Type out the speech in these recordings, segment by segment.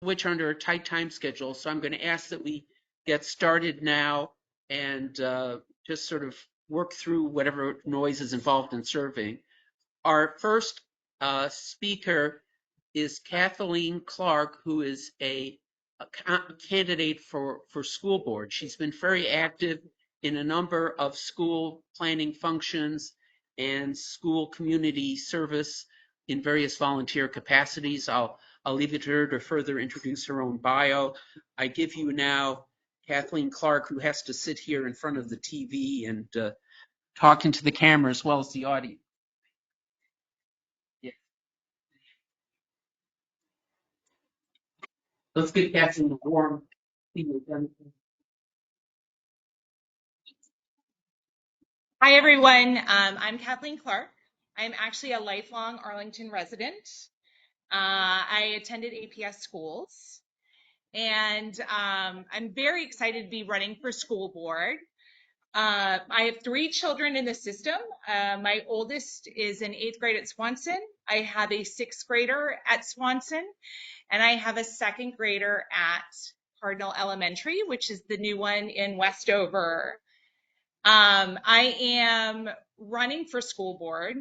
which are under a tight time schedule. So I'm going to ask that we get started now and just sort of work through whatever noise is involved in serving. Our first speaker is Kathleen Clark, who is a candidate for school board. She's been very active in a number of school planning functions and school community service in various volunteer capacities. I'll leave it to her to further introduce her own bio. I give you now Kathleen Clark, who has to sit here in front of the TV and talk into the camera as well as the audience. Yeah. Let's give Kathleen a warm Hi, everyone. I'm Kathleen Clark. I'm actually a lifelong Arlington resident. I attended APS schools, and I'm very excited to be running for school board. I have 3 children in the system. My oldest is in 8th grade at Swanson. I have a 6th grader at Swanson, and I have a 2nd grader at Cardinal Elementary, which is the new one in Westover. I am running for school board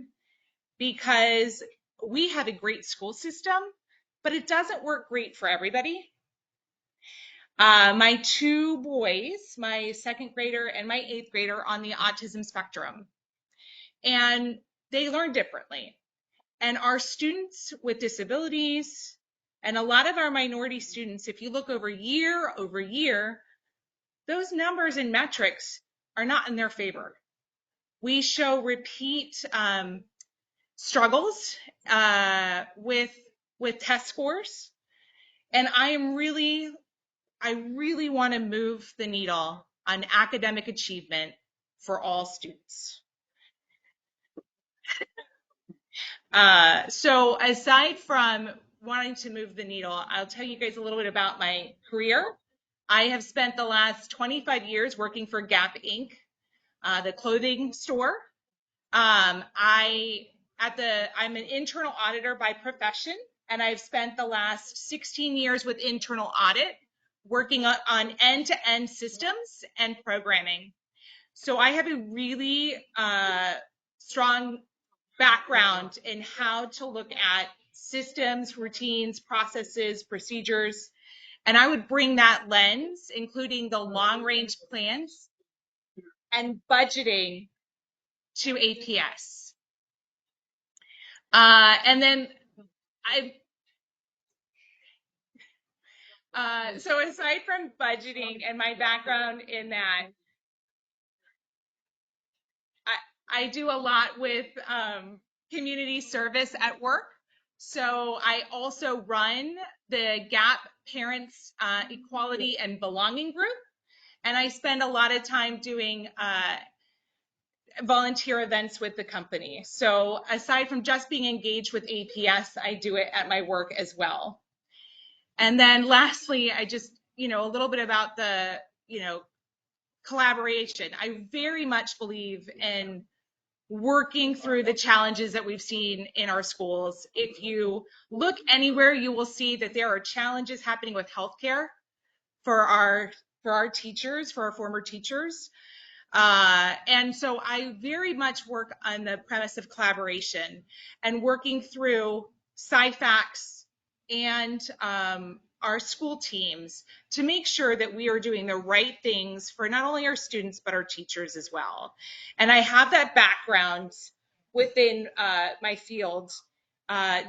because we have a great school system, but it doesn't work great for everybody. My 2 boys, my 2nd grader and my 8th grader, are on the autism spectrum, and they learn differently. And our students with disabilities and a lot of our minority students, if you look over year, those numbers and metrics are not in their favor. We show repeat struggles with test scores, and I really want to move the needle on academic achievement for all students. So aside from wanting to move the needle, I'll tell you guys a little bit about my career. I have spent the last 25 years working for Gap Inc., the clothing store. I'm an internal auditor by profession, and I've spent the last 16 years with internal audit working on end-to-end systems and programming. So I have a really strong background in how to look at systems, routines, processes, procedures, and I would bring that lens, including the long-range plans and budgeting, to APS. And then so aside from budgeting and my background in that, I do a lot with community service at work. So I also run the GAP Parents Equality and Belonging Group, and I spend a lot of time doing volunteer events with the company. So aside from just being engaged with APS, I do it at my work as well. And then lastly, I just, a little bit about the, collaboration. I very much believe in working through the challenges that we've seen in our schools. If you look anywhere, you will see that there are challenges happening with healthcare for our teachers, for our former teachers. And so I very much work on the premise of collaboration and working through SciFacs and our school teams to make sure that we are doing the right things for not only our students, but our teachers as well. And I have that background within my field,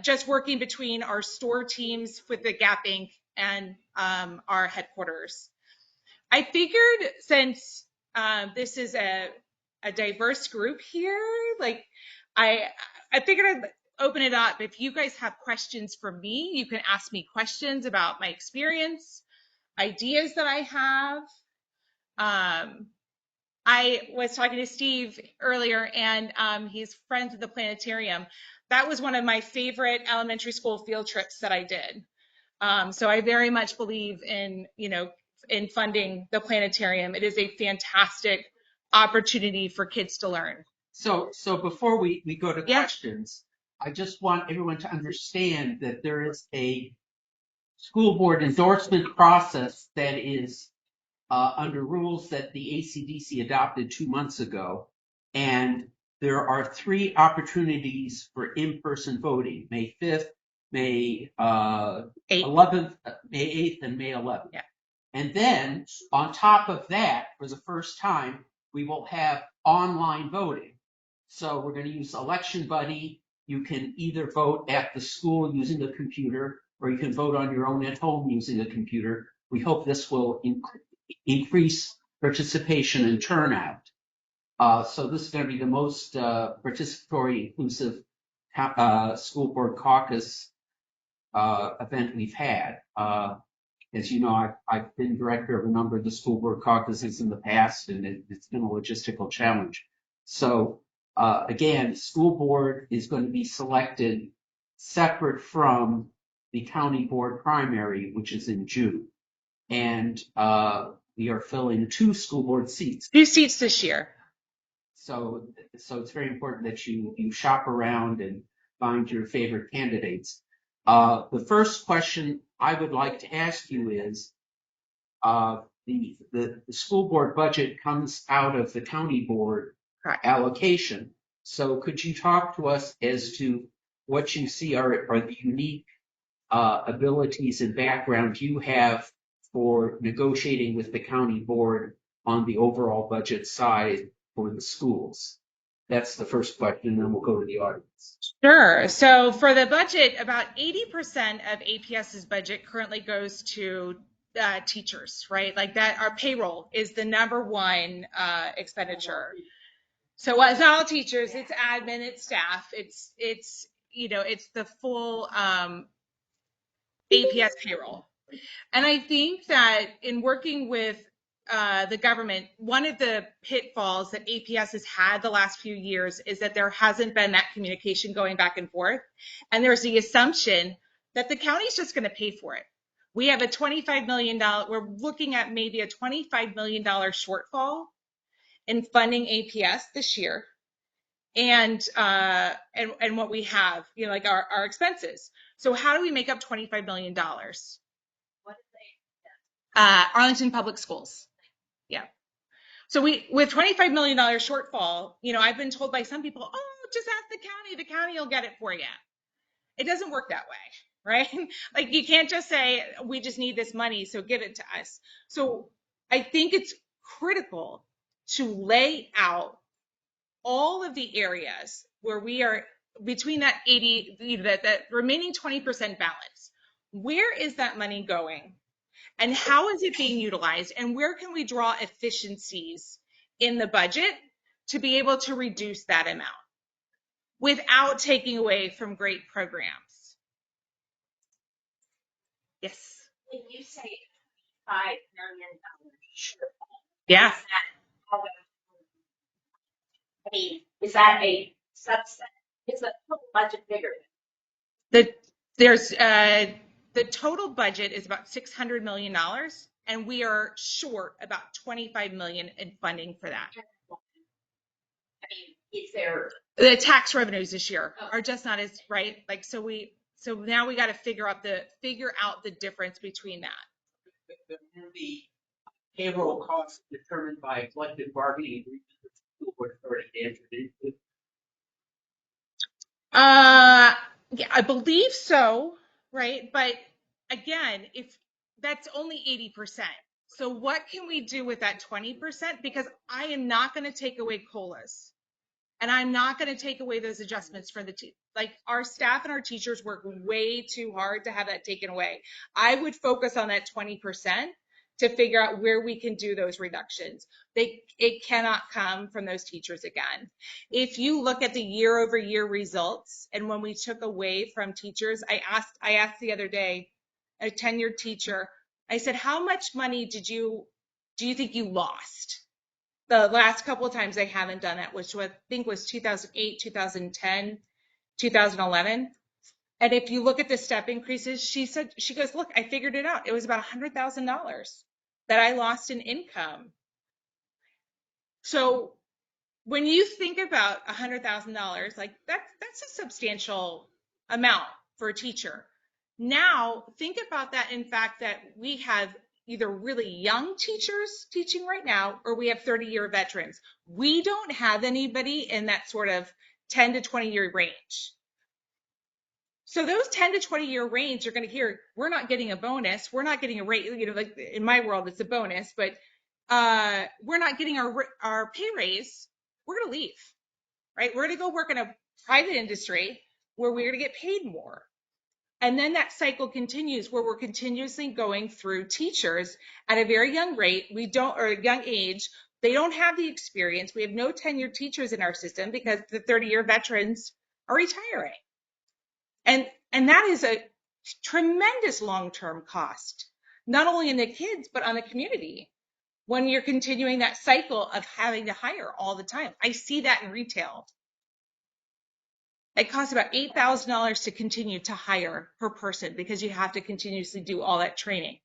just working between our store teams with the Gap Inc. and our headquarters. I figured since this is a diverse group here, like I figured I'd open it up. If you guys have questions for me, you can ask me questions about my experience, ideas that I have. I was talking to Steve earlier, and he's friends with the planetarium. That was one of my favorite elementary school field trips that I did. So I very much believe in, in funding the planetarium. It is a fantastic opportunity for kids to learn. So before we go to questions, I just want everyone to understand that there is a school board endorsement process that is under rules that the ACDC adopted 2 months ago. And there are 3 opportunities for in-person voting: May 5th, May 11th, May 8th, and May 11th. Yeah. And then on top of that, for the first time, we will have online voting. So we're going to use Election Buddy. You can either vote at the school using a computer, or you can vote on your own at home using a computer. We hope this will increase participation and turnout. So this is going to be the most participatory, inclusive school board caucus event we've had. As you know, I've been director of a number of the school board caucuses in the past, and it's been a logistical challenge. So again, school board is going to be selected separate from the county board primary, which is in June. And we are filling 2 school board seats. 2 seats this year. So it's very important that you shop around and find your favorite candidates. The first question I would like to ask you is, the school board budget comes out of the county board Correct. allocation. So could you talk to us as to what you see are the unique abilities and background you have for negotiating with the county board on the overall budget side for the schools? That's the first question, and then we'll go to the audience. Sure. So for the budget, about 80% of APS's budget currently goes to teachers, right? Like that, our payroll is the number one expenditure. So it's not all teachers, it's admin, it's staff, it's the full APS payroll. And I think that in working with the government, one of the pitfalls that APS has had the last few years is that there hasn't been that communication going back and forth. And there's the assumption that the county's just going to pay for it. We have a $25 million, we're looking at maybe a $25 million shortfall in funding APS this year. And what we have, like our expenses. So how do we make up $25 million? Arlington Public Schools. Yeah. So with $25 million shortfall, I've been told by some people, oh, just ask the county will get it for you. It doesn't work that way, right? Like you can't just say, we just need this money, so give it to us. So I think it's critical to lay out all of the areas where we are between that 80, that remaining 20% balance. Where is that money going? And how is it being utilized? And where can we draw efficiencies in the budget to be able to reduce that amount without taking away from great programs? Yes. When you say $5 million shortfall, Yeah. Is that a subset? Is the total budget bigger? The total budget is about $600 million, and we are short about $25 million in funding for that. Is there the tax revenues this year are just not as right? Like so now we got to figure out the difference between that. The payroll costs determined by collective bargaining agreement with the school board authority entered into? Yeah, I believe so, right? But again, if that's only 80%. So what can we do with that 20%? Because I am not going to take away COLAs. And I'm not going to take away those adjustments for like our staff and our teachers work way too hard to have that taken away. I would focus on that 20% to figure out where we can do those reductions. It cannot come from those teachers again. If you look at the year over year results, and when we took away from teachers, I asked the other day, a tenured teacher, I said, how much money do you think you lost? The last couple of times they haven't done it, which I think was 2008, 2010, 2011. And if you look at the step increases, she goes, look, I figured it out. It was about $100,000 that I lost in income. So when you think about $100,000, like that's a substantial amount for a teacher. Now, think about that in fact that we have either really young teachers teaching right now, or we have 30-year veterans. We don't have anybody in that sort of 10 to 20-year range. So those 10 to 20-year range, you're going to hear, we're not getting a bonus. We're not getting a rate, like in my world, it's a bonus, but we're not getting our pay raise. We're going to leave, right? We're going to go work in a private industry where we're going to get paid more. And then that cycle continues where we're continuously going through teachers at a very young rate. Or a young age. They don't have the experience. We have no tenured teachers in our system because the 30-year veterans are retiring. And that is a tremendous long-term cost, not only in the kids, but on the community when you're continuing that cycle of having to hire all the time. I see that in retail. It costs about $8,000 to continue to hire per person because you have to continuously do all that training.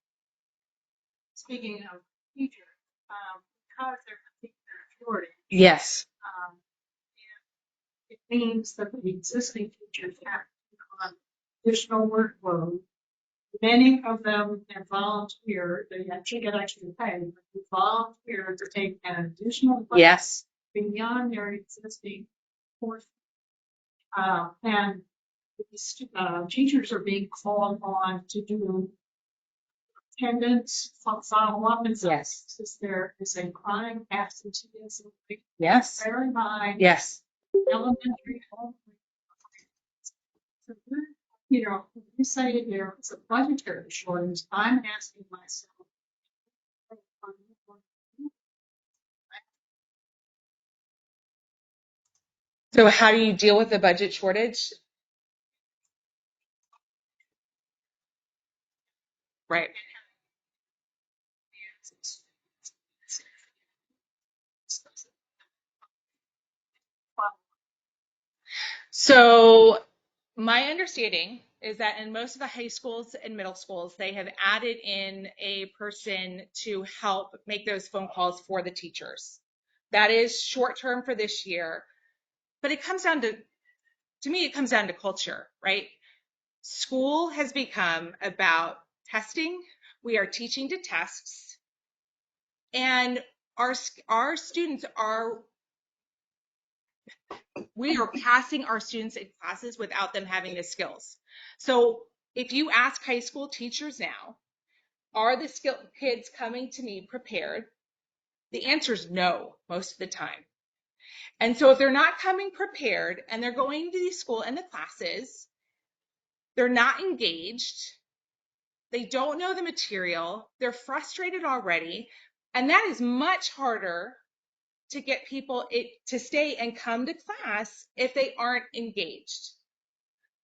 Speaking of teachers, because there's a teacher shortage, Yes. it means that the existing teachers have to take on additional workload. Many of them have volunteered. They actually get extra pay, but they volunteer to take an additional work Yes. beyond their existing course. And these teachers are being called on to do attendance, follow-up, and Yes. there is a chronic absenteeism rate Yes. very high. Yes. Elementary home. So, you know, you say there is a budgetary shortage. I'm asking myself, So how do you deal with the budget shortage? Right. So my understanding is that in most of the high schools and middle schools, they have added in a person to help make those phone calls for the teachers. That is short term for this year, but it comes down to me, it comes down to culture, right? School has become about testing. We are teaching to tests, and our students we are passing our students in classes without them having the skills. So if you ask high school teachers now, are the skilled kids coming to me prepared? The answer is no, most of the time. And so if they're not coming prepared and they're going to the school and the classes, they're not engaged, they don't know the material, they're frustrated already, and that is much harder to get people to stay and come to class if they aren't engaged.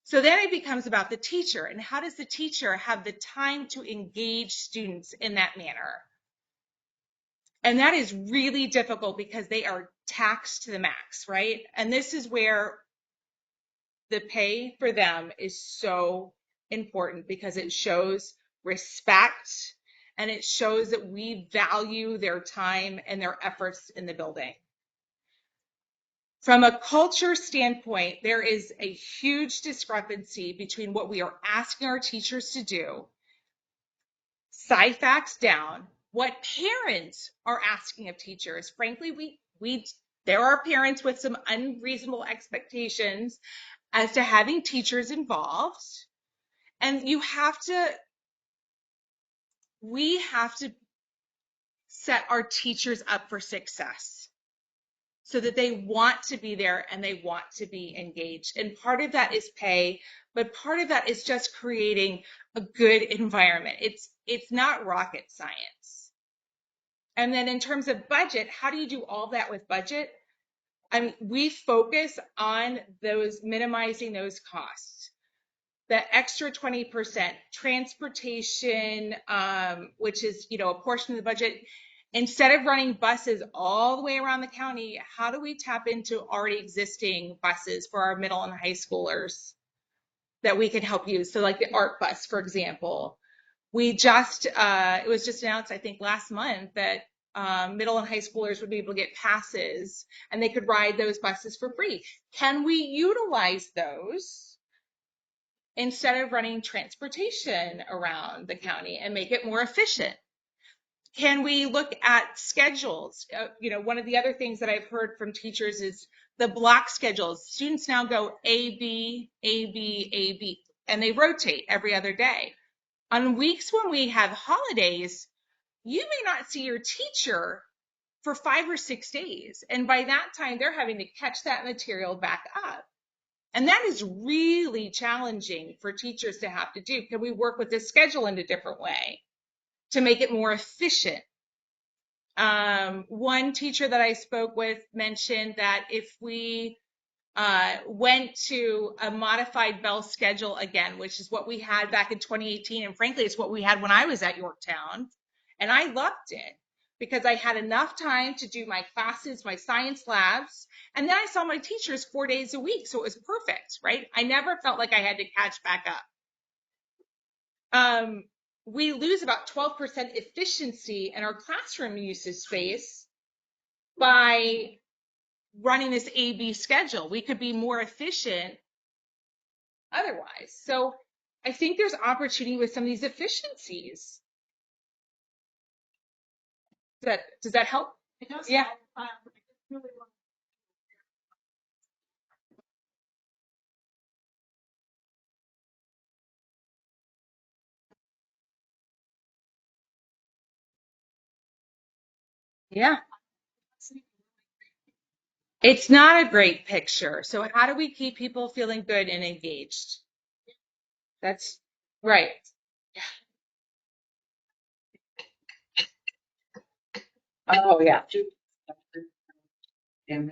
So then it becomes about the teacher, and how does the teacher have the time to engage students in that manner? And that is really difficult because they are taxed to the max, right? And this is where the pay for them is so important because it shows respect and it shows that we value their time and their efforts in the building. From a culture standpoint, there is a huge discrepancy between what we are asking our teachers to do, sci-facts down, what parents are asking of teachers. Frankly, there are parents with some unreasonable expectations as to having teachers involved. And we have to set our teachers up for success so that they want to be there and they want to be engaged. And part of that is pay, but part of that is just creating a good environment. It's not rocket science. And then in terms of budget, how do you do all that with budget? I mean, we focus on minimizing those costs. The extra 20%, transportation, which is, a portion of the budget. Instead of running buses all the way around the county, how do we tap into already existing buses for our middle and high schoolers that we can help use? So like the art bus, for example. It was just announced, I think last month, that middle and high schoolers would be able to get passes and they could ride those buses for free. Can we utilize those instead of running transportation around the county and make it more efficient? Can we look at schedules? One of the other things that I've heard from teachers is the block schedules. Students now go A, B, A, B, A, B, and they rotate every other day. On weeks when we have holidays, you may not see your teacher for 5 or 6 days. And by that time, they're having to catch that material back up. And that is really challenging for teachers to have to do. Can we work with this schedule in a different way to make it more efficient? One teacher that I spoke with mentioned that if we went to a modified bell schedule again, which is what we had back in 2018, and frankly, it's what we had when I was at Yorktown, and I loved it because I had enough time to do my classes, my science labs, and then I saw my teachers 4 days a week, so it was perfect, right? I never felt like I had to catch back up. We lose about 12% efficiency in our classroom usage space by running this A-B schedule. We could be more efficient otherwise. So I think there's opportunity with some of these efficiencies. Does that help? It does. Yeah. I really want Yeah. to see. It's not a great picture. So how do we keep people feeling good and engaged? That's right. Oh, yeah. And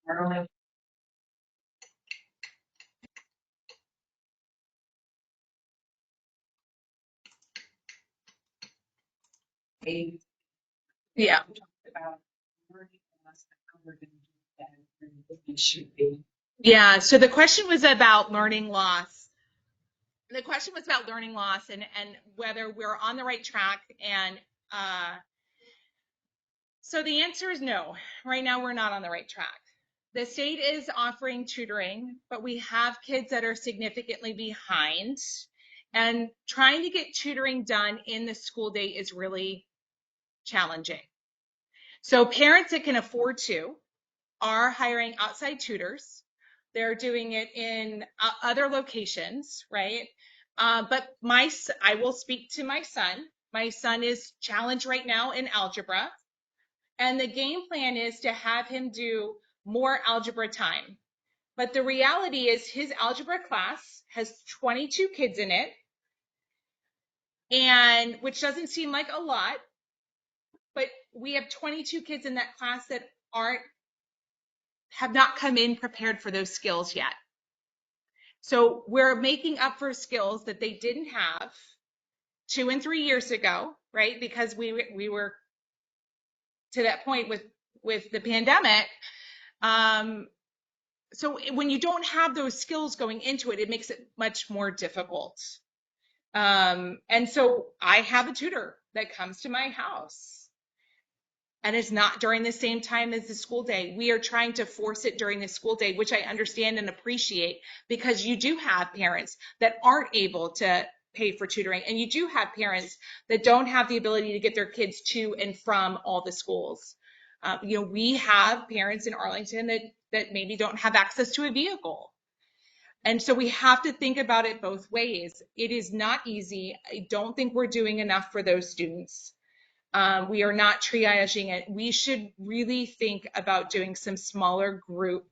Maryland. Yeah. About learning loss and how we're going to do that and what it should be. Yeah. So the question was about learning loss. The question was about learning loss and whether we're on the right track. And so the answer is no. Right now, we're not on the right track. The state is offering tutoring, but we have kids that are significantly behind. And trying to get tutoring done in the school day is really challenging. So parents that can afford to are hiring outside tutors. They're doing it in other locations, right? But I will speak to my son. My son is challenged right now in algebra. And the game plan is to have him do more algebra time. But the reality is his algebra class has 22 kids in it, and which doesn't seem like a lot, but we have 22 kids in that class that have not come in prepared for those skills yet. So we're making up for skills that they didn't have 2 and 3 years ago, right? Because we were to that point with the pandemic. So when you don't have those skills going into it, it makes it much more difficult. And so I have a tutor that comes to my house, and it's not during the same time as the school day. We are trying to force it during the school day, which I understand and appreciate, because you do have parents that aren't able to pay for tutoring, and you do have parents that don't have the ability to get their kids to and from all the schools. We have parents in Arlington that maybe don't have access to a vehicle. And so we have to think about it both ways. It is not easy. I don't think we're doing enough for those students. We are not triaging it. We should really think about doing some smaller group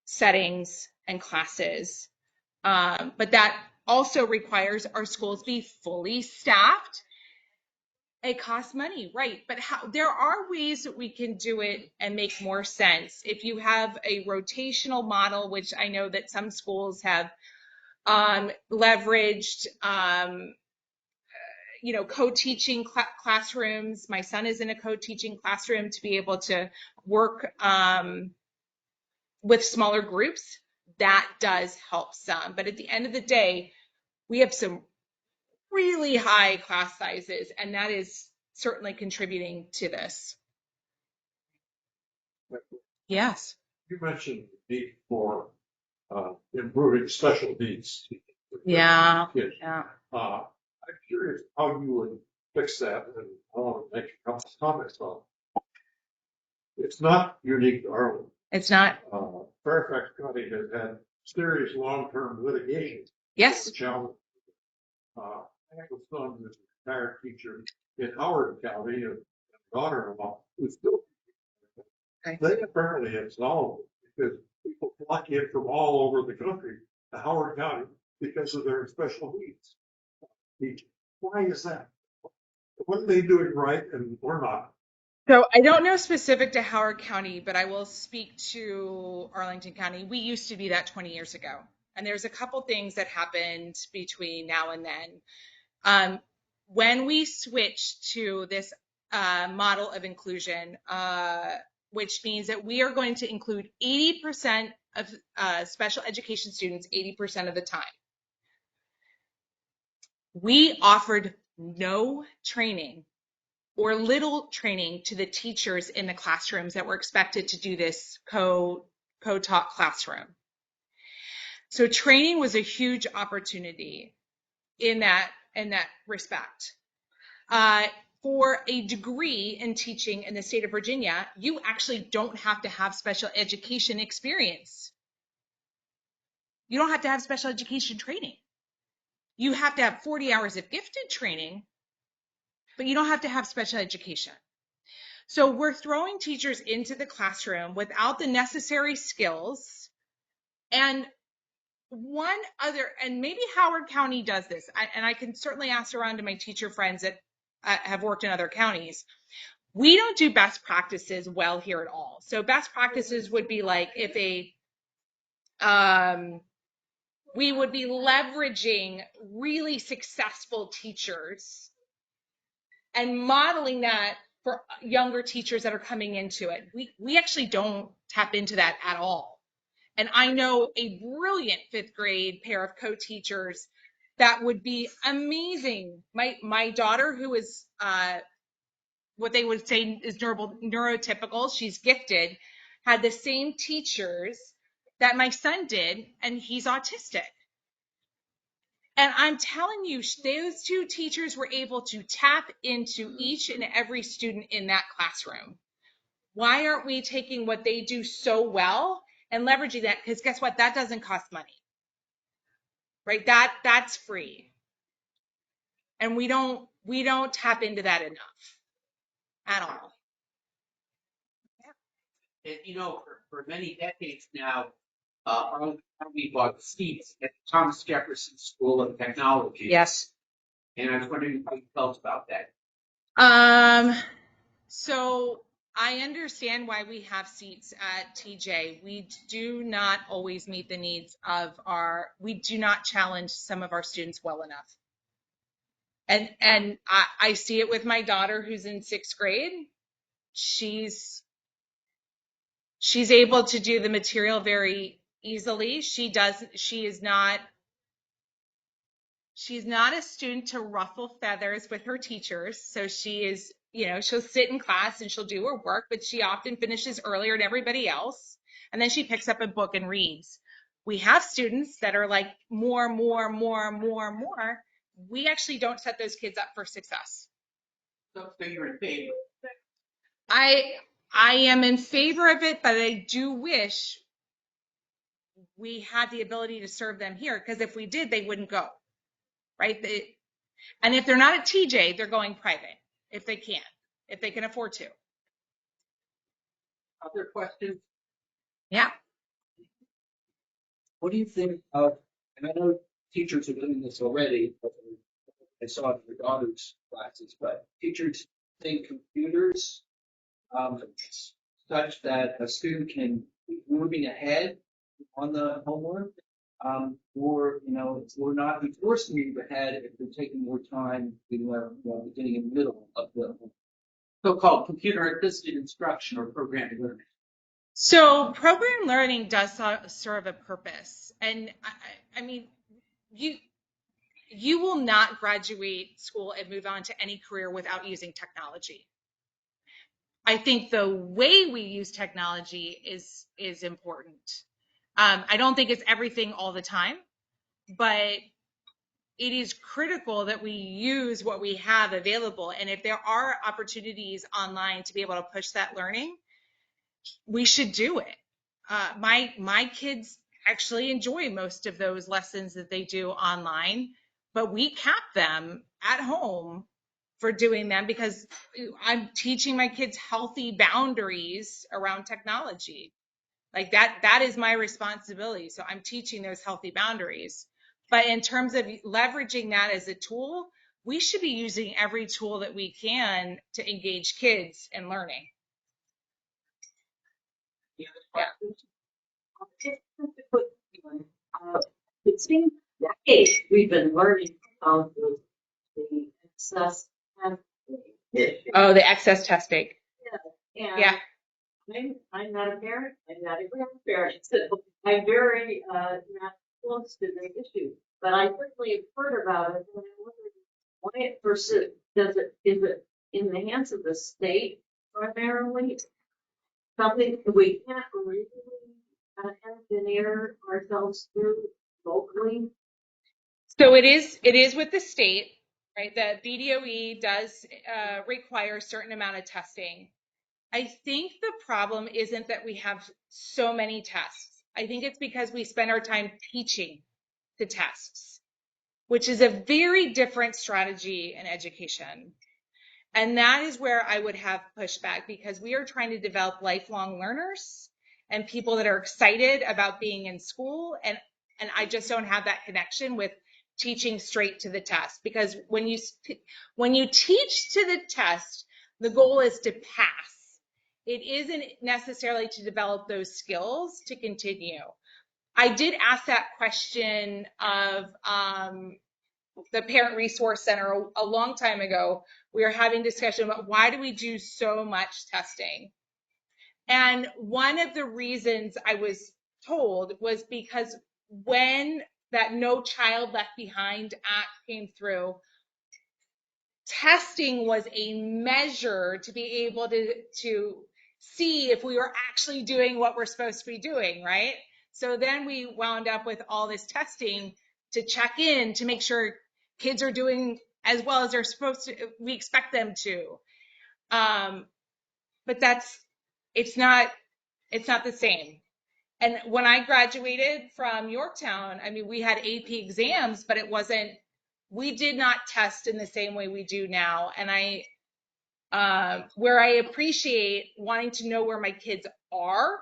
settings and classes. But that also requires our schools be fully staffed. It costs money, right? But there are ways that we can do it and make more sense. If you have a rotational model, which I know that some schools have leveraged, co-teaching classrooms. My son is in a co-teaching classroom to be able to work with smaller groups. That does help some. But at the end of the day, we have some really high class sizes, and that is certainly contributing to this. Yes. You mentioned the need for improving special needs. Yeah. Kids. Yeah. I'm curious how you would fix that, and I want to make a couple of comments on it. It's not unique to Arlington. It's not. Fairfax County has had serious long-term litigation. Yes. Challenge. I have a son who's a retired teacher in Howard County, and daughter-in-law who's still. Okay. They apparently have solved it because people flock in from all over the country to Howard County because of their special needs. Why is that? What are they doing right and we're not? So I don't know specific to Howard County, but I will speak to Arlington County. We used to be that 20 years ago. And there's a couple things that happened between now and then. When we switched to this model of inclusion, which means that we are going to include 80% of special education students 80% of the time. We offered no training or little training to the teachers in the classrooms that were expected to do this co-taught classroom. So training was a huge opportunity in that respect. For a degree in teaching in the state of Virginia, you actually don't have to have special education experience. You don't have to have special education training. You have to have 40 hours of gifted training, but you don't have to have special education. So we're throwing teachers into the classroom without the necessary skills. And one other, and maybe Howard County does this, and I can certainly ask around to my teacher friends that have worked in other counties. We don't do best practices well here at all. So best practices would be like if we would be leveraging really successful teachers and modeling that for younger teachers that are coming into it. We actually don't tap into that at all. And I know a brilliant 5th grade pair of co-teachers that would be amazing. My daughter, who is what they would say is neurotypical, she's gifted, had the same teachers that my son did, and he's autistic. And I'm telling you, those two teachers were able to tap into each and every student in that classroom. Why aren't we taking what they do so well and leveraging that? Because guess what? That doesn't cost money, right? That's free. And we don't tap into that enough at all. And for many decades now, Arlington County bought seats at the Thomas Jefferson School of Technology. Yes. And I was wondering how you felt about that. So I understand why we have seats at TJ. We do not always meet the needs of we do not challenge some of our students well enough. And I see it with my daughter who's in 6th grade. She's able to do the material very easily. She's not a student to ruffle feathers with her teachers. So she is, she'll sit in class and she'll do her work, but she often finishes earlier than everybody else. And then she picks up a book and reads. We have students that are like more. We actually don't set those kids up for success. So you're in favor? I am in favor of it, but I do wish we had the ability to serve them here, because if we did, they wouldn't go, right? And if they're not at TJ, they're going private if they can afford to. Other questions? Yeah. What do you think of, and I know teachers are doing this already, but I saw it in your daughter's classes, but teachers think computers such that a student can be moving ahead on the homework, or not be forced to move ahead if they're taking more time, getting in the middle of the So-called computer-assisted instruction or program learning. So program learning does serve a purpose. And I mean, you will not graduate school and move on to any career without using technology. I think the way we use technology is important. I don't think it's everything all the time, but it is critical that we use what we have available. And if there are opportunities online to be able to push that learning, we should do it. My kids actually enjoy most of those lessons that they do online, but we cap them at home for doing them because I'm teaching my kids healthy boundaries around technology. Like that is my responsibility. So I'm teaching those healthy boundaries. But in terms of leveraging that as a tool, we should be using every tool that we can to engage kids in learning. Yeah. It seems decades we've been learning about the excess issue. Oh, the excess testing. And Yeah. I'm not a parent, I'm not a grandparent, so I'm very not close to the issue. But I certainly have heard about it, and I wonder why it persists. Is it in the hands of the state primarily? Something we can't really engineer ourselves through locally? So it is with the state, right? The BDOE does require a certain amount of testing. I think the problem isn't that we have so many tests. I think it's because we spend our time teaching the tests, which is a very different strategy in education. And that is where I would have pushback, because we are trying to develop lifelong learners and people that are excited about being in school. And I just don't have that connection with teaching straight to the test, because when you teach to the test, the goal is to pass. It isn't necessarily to develop those skills to continue. I did ask that question of the Parent Resource Center a long time ago. We were having discussion about why do we do so much testing? And one of the reasons I was told was because when that No Child Left Behind Act came through, testing was a measure to be able to see if we were actually doing what we're supposed to be doing, right? So then we wound up with all this testing to check in to make sure kids are doing as well as they're supposed to, we expect them to. But it's not the same. And when I graduated from Yorktown, I mean, we had AP exams, but we did not test in the same way we do now. And where I appreciate wanting to know where my kids are,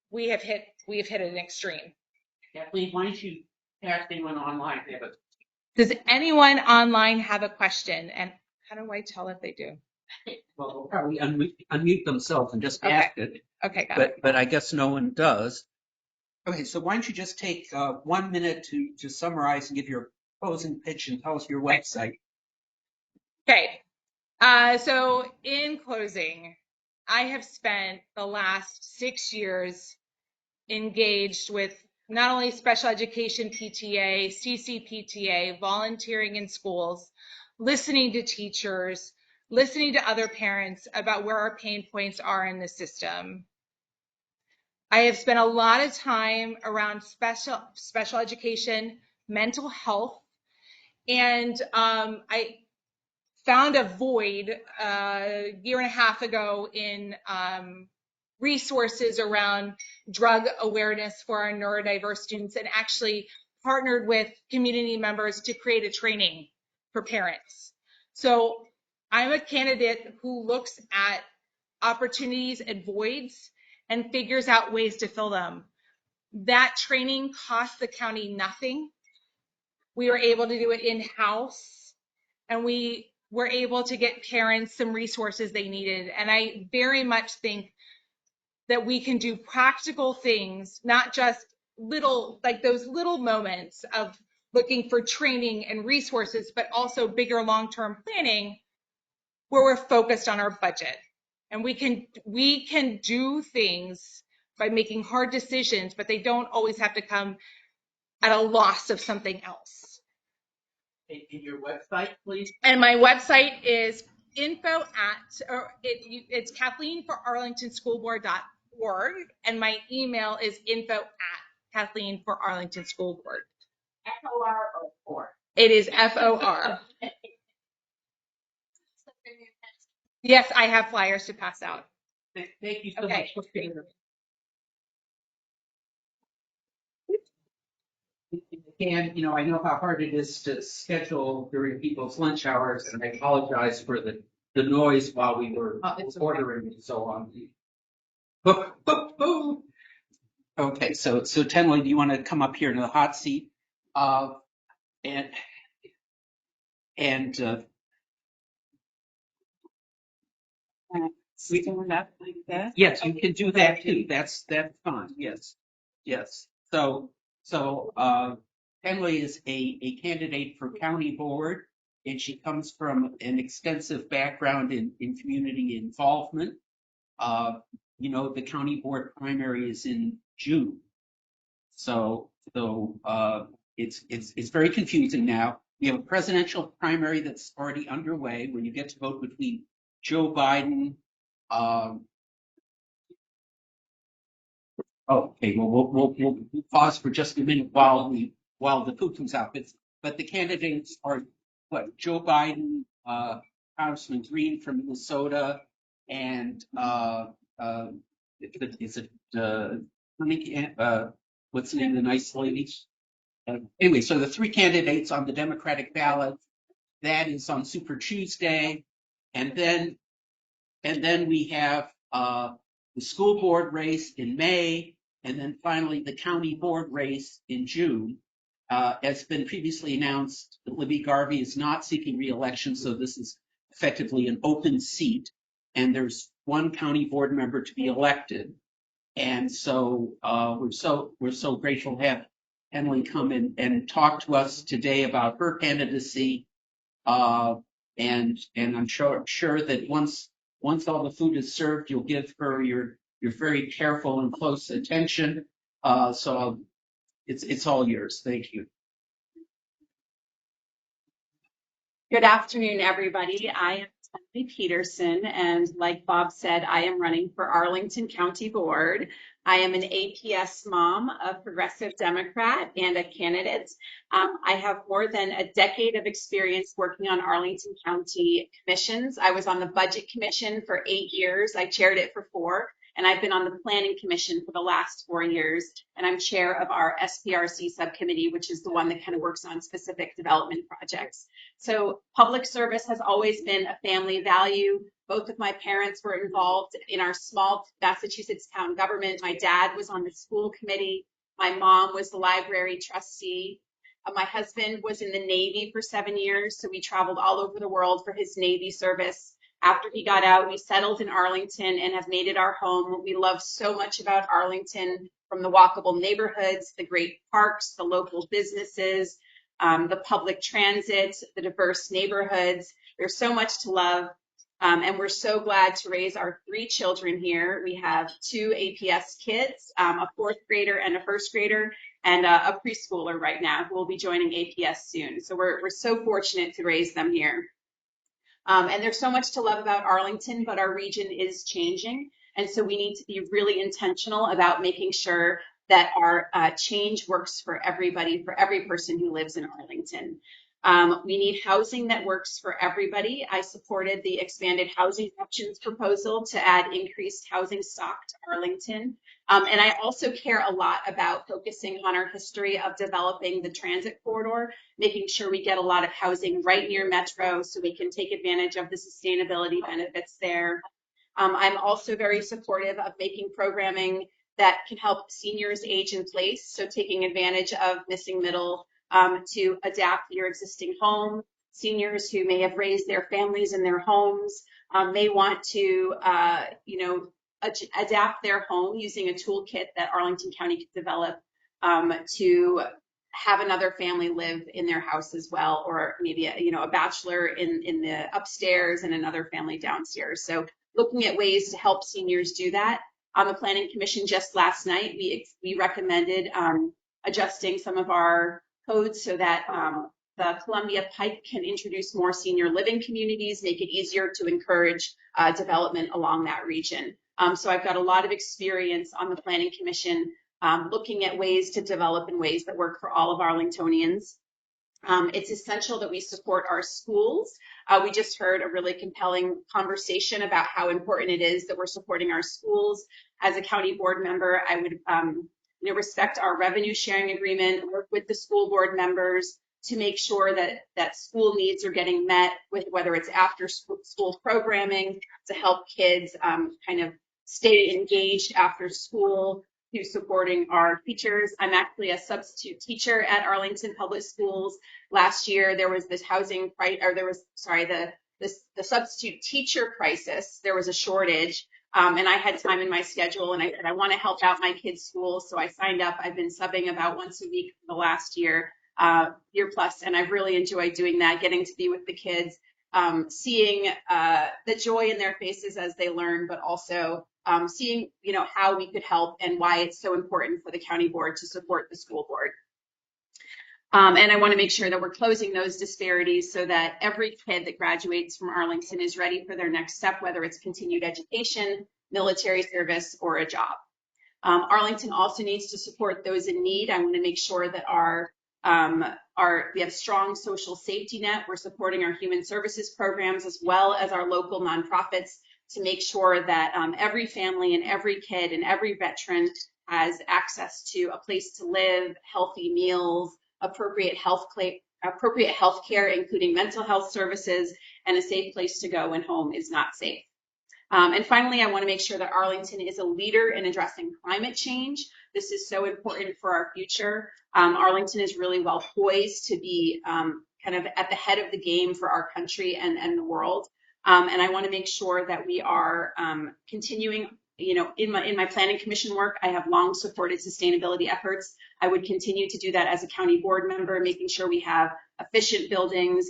we have hit an extreme. Kathleen, why don't you ask anyone online? Does anyone online have a question? And how do I tell if they do? Well, they'll probably unmute themselves and just ask it. Okay, got it. But I guess no one does. Okay, so why don't you just take 1 minute to summarize and give your closing pitch and tell us your website. Okay. So in closing, I have spent the last 6 years engaged with not only special education PTA, CCPTA, volunteering in schools, listening to teachers, listening to other parents about where our pain points are in the system. I have spent a lot of time around special education, mental health, and I found a void a year and a half ago in resources around drug awareness for our neurodiverse students, and actually partnered with community members to create a training for parents. So I'm a candidate who looks at opportunities and voids and figures out ways to fill them. That training cost the county nothing. We were able to do it in-house, and we were able to get parents some resources they needed. And I very much think that we can do practical things, not just those little moments of looking for training and resources, but also bigger long-term planning where we're focused on our budget. And we can do things by making hard decisions, but they don't always have to come at a loss of something else. In your website, please. And my website is it's Kathleen for Arlington School Board org, and my email is info@Kathleen for Arlington School Board. FOR or FOR? It is FOR. Yes, I have flyers to pass out. Thank you so Okay. much. And, I know how hard it is to schedule during people's lunch hours, and I apologize for the noise while we were ordering and so on. Okay, so Tenley, do you want to come up here to the hot seat? And We doing that like that? yes, you can do that too. That's fine. Yes, yes. So Tenley is a candidate for county board, and she comes from an extensive background in community involvement. The county board primary is in June. So it's very confusing now. We have a presidential primary that's already underway where you get to vote between Joe Biden. Okay, well, we'll pause for just a minute while the food comes out. But the candidates are Joe Biden, Congressman Green from Minnesota, and is it what's the name of the nice lady? Anyway, so the three candidates on the Democratic ballot, that is on Super Tuesday, and then we have the school board race in May, and then finally the county board race in June. As been previously announced, Libby Garvey is not seeking re-election, so this is effectively an open seat, and there's one county board member to be elected. And so we're so grateful to have Emily come in and talk to us today about her candidacy. And I'm sure that once all the food is served, you'll give her your very careful and close attention. So it's all yours. Thank you. Good afternoon, everybody. I am Tenley Peterson, and like Bob said, I am running for Arlington County Board. I am an APS mom, a progressive Democrat, and a candidate. I have more than a decade of experience working on Arlington County commissions. I was on the Budget Commission for 8 years. I chaired it for 4. And I've been on the Planning Commission for the last 4 years, and I'm chair of our SPRC subcommittee, which is the one that kind of works on specific development projects. So public service has always been a family value. Both of my parents were involved in our small Massachusetts town government. My dad was on the school committee. My mom was the library trustee. My husband was in the Navy for 7 years, so we traveled all over the world for his Navy service. After he got out, we settled in Arlington and have made it our home. We love so much about Arlington, from the walkable neighborhoods, the great parks, the local businesses, the public transit, the diverse neighborhoods. There's so much to love. And we're so glad to raise our 3 children here. We have 2 APS kids, a 4th grader and a 1st grader, and a preschooler right now who will be joining APS soon. So we're so fortunate to raise them here. And there's so much to love about Arlington, but our region is changing. And so we need to be really intentional about making sure that our change works for everybody, for every person who lives in Arlington. We need housing that works for everybody. I supported the expanded housing options proposal to add increased housing stock to Arlington. And I also care a lot about focusing on our history of developing the transit corridor, making sure we get a lot of housing right near Metro so we can take advantage of the sustainability benefits there. I'm also very supportive of making programming that can help seniors age in place, so taking advantage of missing middle to adapt your existing home. Seniors who may have raised their families in their homes may want to, adapt their home using a toolkit that Arlington County could develop to have another family live in their house as well, or maybe a bachelor in the upstairs and another family downstairs. So looking at ways to help seniors do that. On the Planning Commission just last night, we recommended adjusting some of our codes so that the Columbia Pike can introduce more senior living communities, make it easier to encourage development along that region. So I've got a lot of experience on the Planning Commission, looking at ways to develop in ways that work for all of Arlingtonians. It's essential that we support our schools. We just heard a really compelling conversation about how important it is that we're supporting our schools. As a county board member, I would respect our revenue sharing agreement, work with the school board members to make sure that school needs are getting met, with whether it's after school programming to help kids kind of stay engaged after school, to supporting our teachers. I'm actually a substitute teacher at Arlington Public Schools. Last year, there was this the substitute teacher crisis. There was a shortage, and I had time in my schedule, and I said, I want to help out my kids' school, so I signed up. I've been subbing about once a week for the last year plus, and I've really enjoyed doing that, getting to be with the kids, seeing the joy in their faces as they learn, but also seeing, how we could help and why it's so important for the county board to support the school board. And I want to make sure that we're closing those disparities so that every kid that graduates from Arlington is ready for their next step, whether it's continued education, military service, or a job. Arlington also needs to support those in need. I want to make sure that we have strong social safety net. We're supporting our human services programs as well as our local nonprofits to make sure that every family and every kid and every veteran has access to a place to live, healthy meals, appropriate health care, including mental health services, and a safe place to go when home is not safe. And finally, I want to make sure that Arlington is a leader in addressing climate change. This is so important for our future. Arlington is really well poised to be kind of at the head of the game for our country and the world. And I want to make sure that we are continuing, in my planning commission work, I have long supported sustainability efforts. I would continue to do that as a county board member, making sure we have efficient buildings,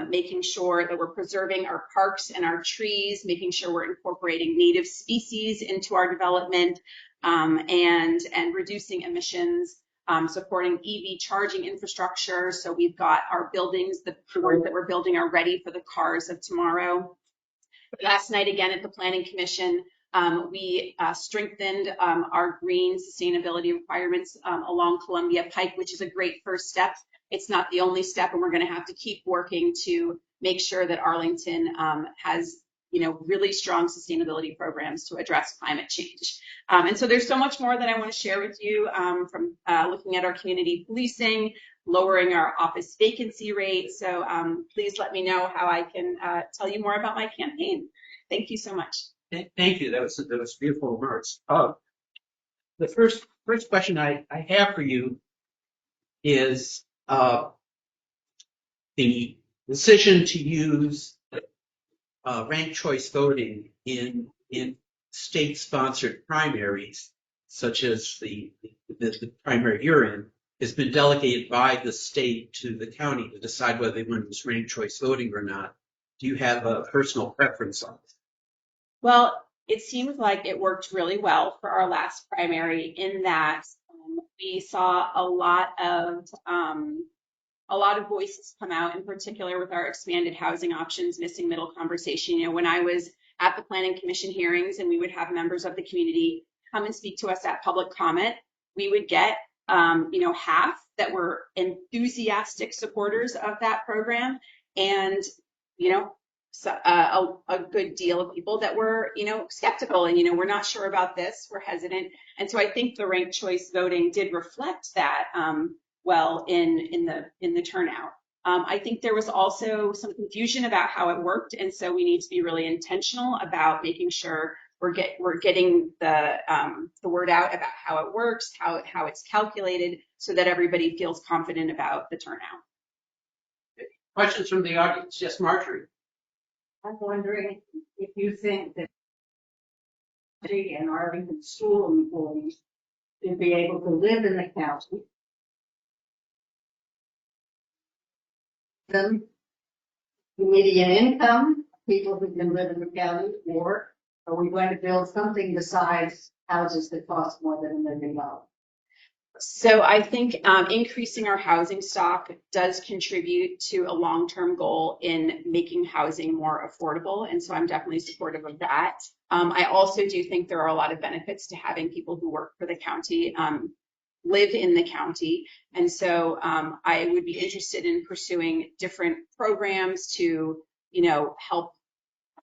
making sure that we're preserving our parks and our trees, making sure we're incorporating native species into our development, and reducing emissions, supporting EV charging infrastructure. So we've got our buildings, the ones that we're building are ready for the cars of tomorrow. Last night, again, at the Planning Commission, we strengthened our green sustainability requirements along Columbia Pike, which is a great first step. It's not the only step, and we're going to have to keep working to make sure that Arlington has, really strong sustainability programs to address climate change. And so there's so much more that I want to share with you, from looking at our community policing, lowering our office vacancy rate. So please let me know how I can tell you more about my campaign. Thank you so much. Thank you. That was beautiful remarks. The first question I have for you is the decision to use ranked choice voting in state-sponsored primaries, such as the primary you're in, has been delegated by the state to the county to decide whether they want to use ranked choice voting or not. Do you have a personal preference on it? Well, it seems like it worked really well for our last primary in that we saw a lot of voices come out, in particular with our expanded housing options, missing middle conversation. When I was at the Planning Commission hearings and we would have members of the community come and speak to us at public comment, we would get, half that were enthusiastic supporters of that program, and, so, a good deal of people that were, skeptical and, we're not sure about this, we're hesitant. And so I think the ranked choice voting did reflect that well in the turnout. I think there was also some confusion about how it worked, and so we need to be really intentional about making sure we're getting the word out about how it works, how it's calculated, so that everybody feels confident about the turnout. Questions from the audience? Yes, Marjorie. I'm wondering if you think that city and Arlington school employees should be able to live in the county, them the median income, people who can live in the county, or are we going to build something besides houses that cost more than $1 million? So I think increasing our housing stock does contribute to a long-term goal in making housing more affordable. And so I'm definitely supportive of that. I also do think there are a lot of benefits to having people who work for the county live in the county. And so I would be interested in pursuing different programs to, help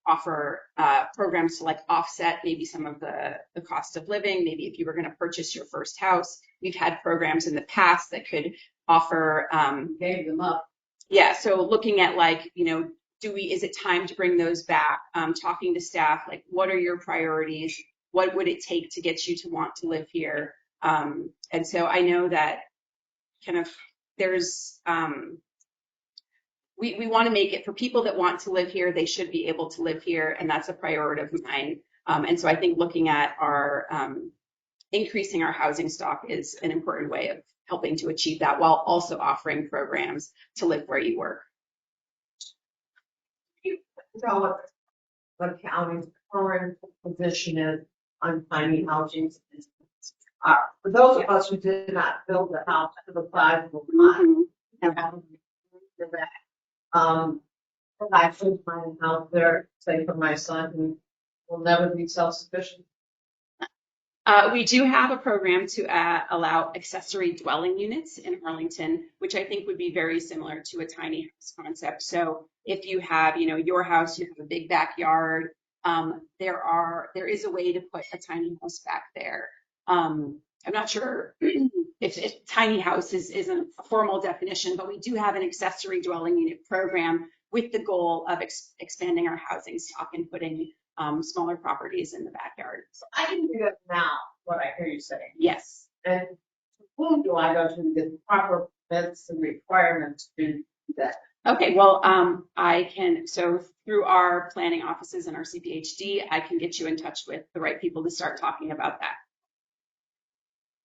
offer programs to like offset maybe some of the cost of living. Maybe if you were going to purchase your first house, we've had programs in the past that could offer Gave them up. yeah, so looking at like, is it time to bring those back? Talking to staff, like what are your priorities? What would it take to get you to want to live here? And so I know that kind of there's we want to make it for people that want to live here, they should be able to live here, and that's a priority of mine. And so I think looking at our increasing our housing stock is an important way of helping to achieve that while also offering programs to live where you work. So what county's current position is on tiny housing. For those of us who did not build a house to the size of a lot, I could find a house there, say for my son who will never be self-sufficient. We do have a program to allow accessory dwelling units in Arlington, which I think would be very similar to a tiny house concept. So if you have, your house, you have a big backyard, there is a way to put a tiny house back there. I'm not sure if tiny house isn't a formal definition, but we do have an accessory dwelling unit program with the goal of expanding our housing stock and putting smaller properties in the backyard. So I can do that now, what I hear you saying. Yes. And whom do I go to get the proper permits and requirements to do that? Okay, well, so through our planning offices and our CPHD, I can get you in touch with the right people to start talking about that.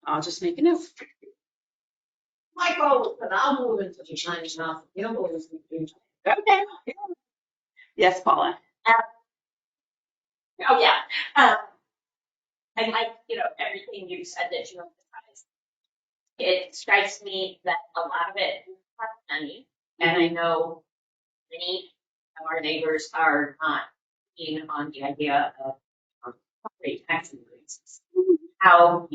I'll just make a note. My goal is that I'll move into the tiny house. You'll move into the Okay. Yes, Paula. Oh yeah. I like, everything you said that you emphasized. It strikes me that a lot of it is money, and I know many of our neighbors are not keen on the idea of property tax increases. How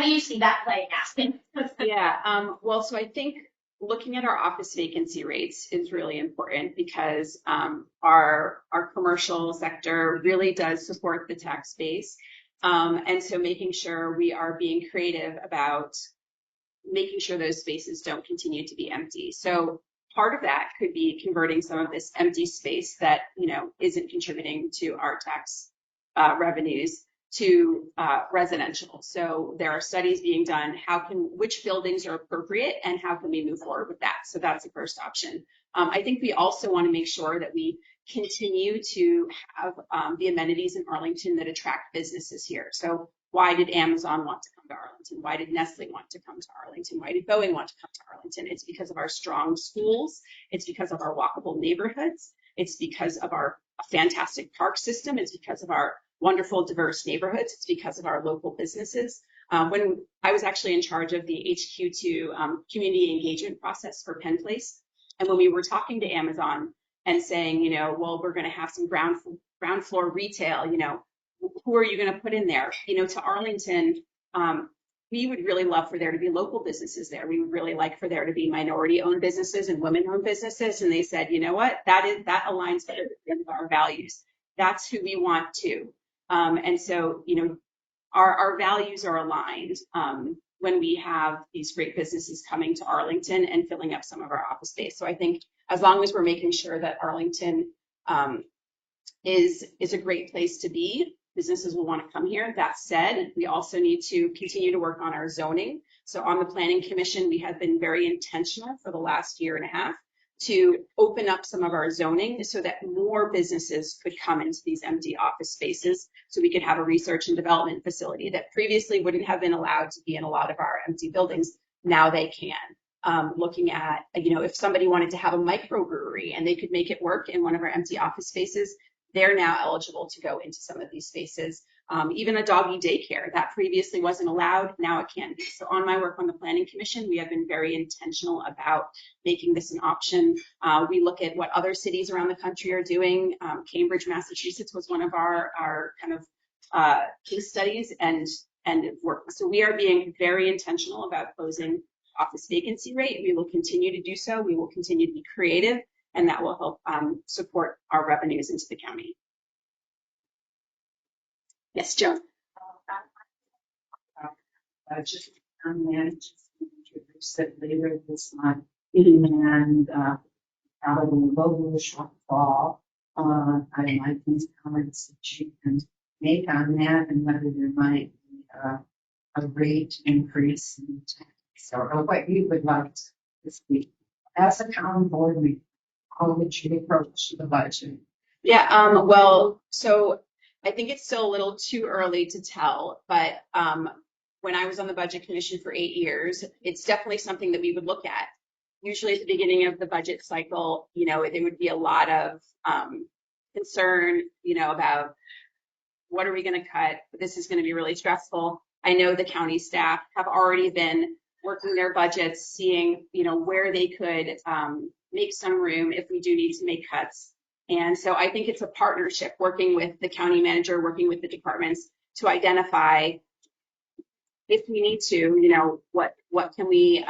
do you see that playing out? Yeah, well, so I think looking at our office vacancy rates is really important because our commercial sector really does support the tax base. And so making sure we are being creative about making sure those spaces don't continue to be empty. So part of that could be converting some of this empty space that, isn't contributing to our tax revenues to residential. So there are studies being done, which buildings are appropriate and how can we move forward with that? So that's the first option. I think we also want to make sure that we continue to have the amenities in Arlington that attract businesses here. So why did Amazon want to come to Arlington? Why did Nestle want to come to Arlington? Why did Boeing want to come to Arlington? It's because of our strong schools. It's because of our walkable neighborhoods. It's because of our fantastic park system. It's because of our wonderful, diverse neighborhoods. It's because of our local businesses. When I was actually in charge of the HQ2 community engagement process for Penn Place, and when we were talking to Amazon and saying, well, we're going to have some ground floor retail, who are you going to put in there? To Arlington, we would really love for there to be local businesses there. We would really like for there to be minority-owned businesses and women-owned businesses. And they said, you know what, that aligns better with our values. That's who we want to. And so, our values are aligned when we have these great businesses coming to Arlington and filling up some of our office space. So I think as long as we're making sure that Arlington is a great place to be, businesses will want to come here. That said, we also need to continue to work on our zoning. So on the Planning Commission, we have been very intentional for the last year and a half to open up some of our zoning so that more businesses could come into these empty office spaces, so we could have a research and development facility that previously wouldn't have been allowed to be in a lot of our empty buildings. Now they can. Looking at, if somebody wanted to have a microbrewery and they could make it work in one of our empty office spaces, they're now eligible to go into some of these spaces. even a doggy daycare that previously wasn't allowed, now it can be. So on my work on the Planning Commission, we have been very intentional about making this an option. We look at what other cities around the country are doing. Cambridge, Massachusetts was one of our kind of case studies, and it worked. So we are being very intentional about closing office vacancy rate. We will continue to do so. We will continue to be creative, and that will help support our revenues into the county. Yes, Joan. Just managed to introduce it later this month, and probably low shortfall. I'd like these comments that you can make on that, and whether there might be a rate increase in tax, or what you would like to see. As a county board, we how would you approach the budget? Yeah, well, so I think it's still a little too early to tell, but when I was on the Budget Commission for 8 years, it's definitely something that we would look at. Usually at the beginning of the budget cycle, there would be a lot of concern, about what are we going to cut? This is going to be really stressful. I know the county staff have already been working their budgets, seeing, where they could make some room if we do need to make cuts. And so I think it's a partnership, working with the county manager, working with the departments to identify if we need to, what can we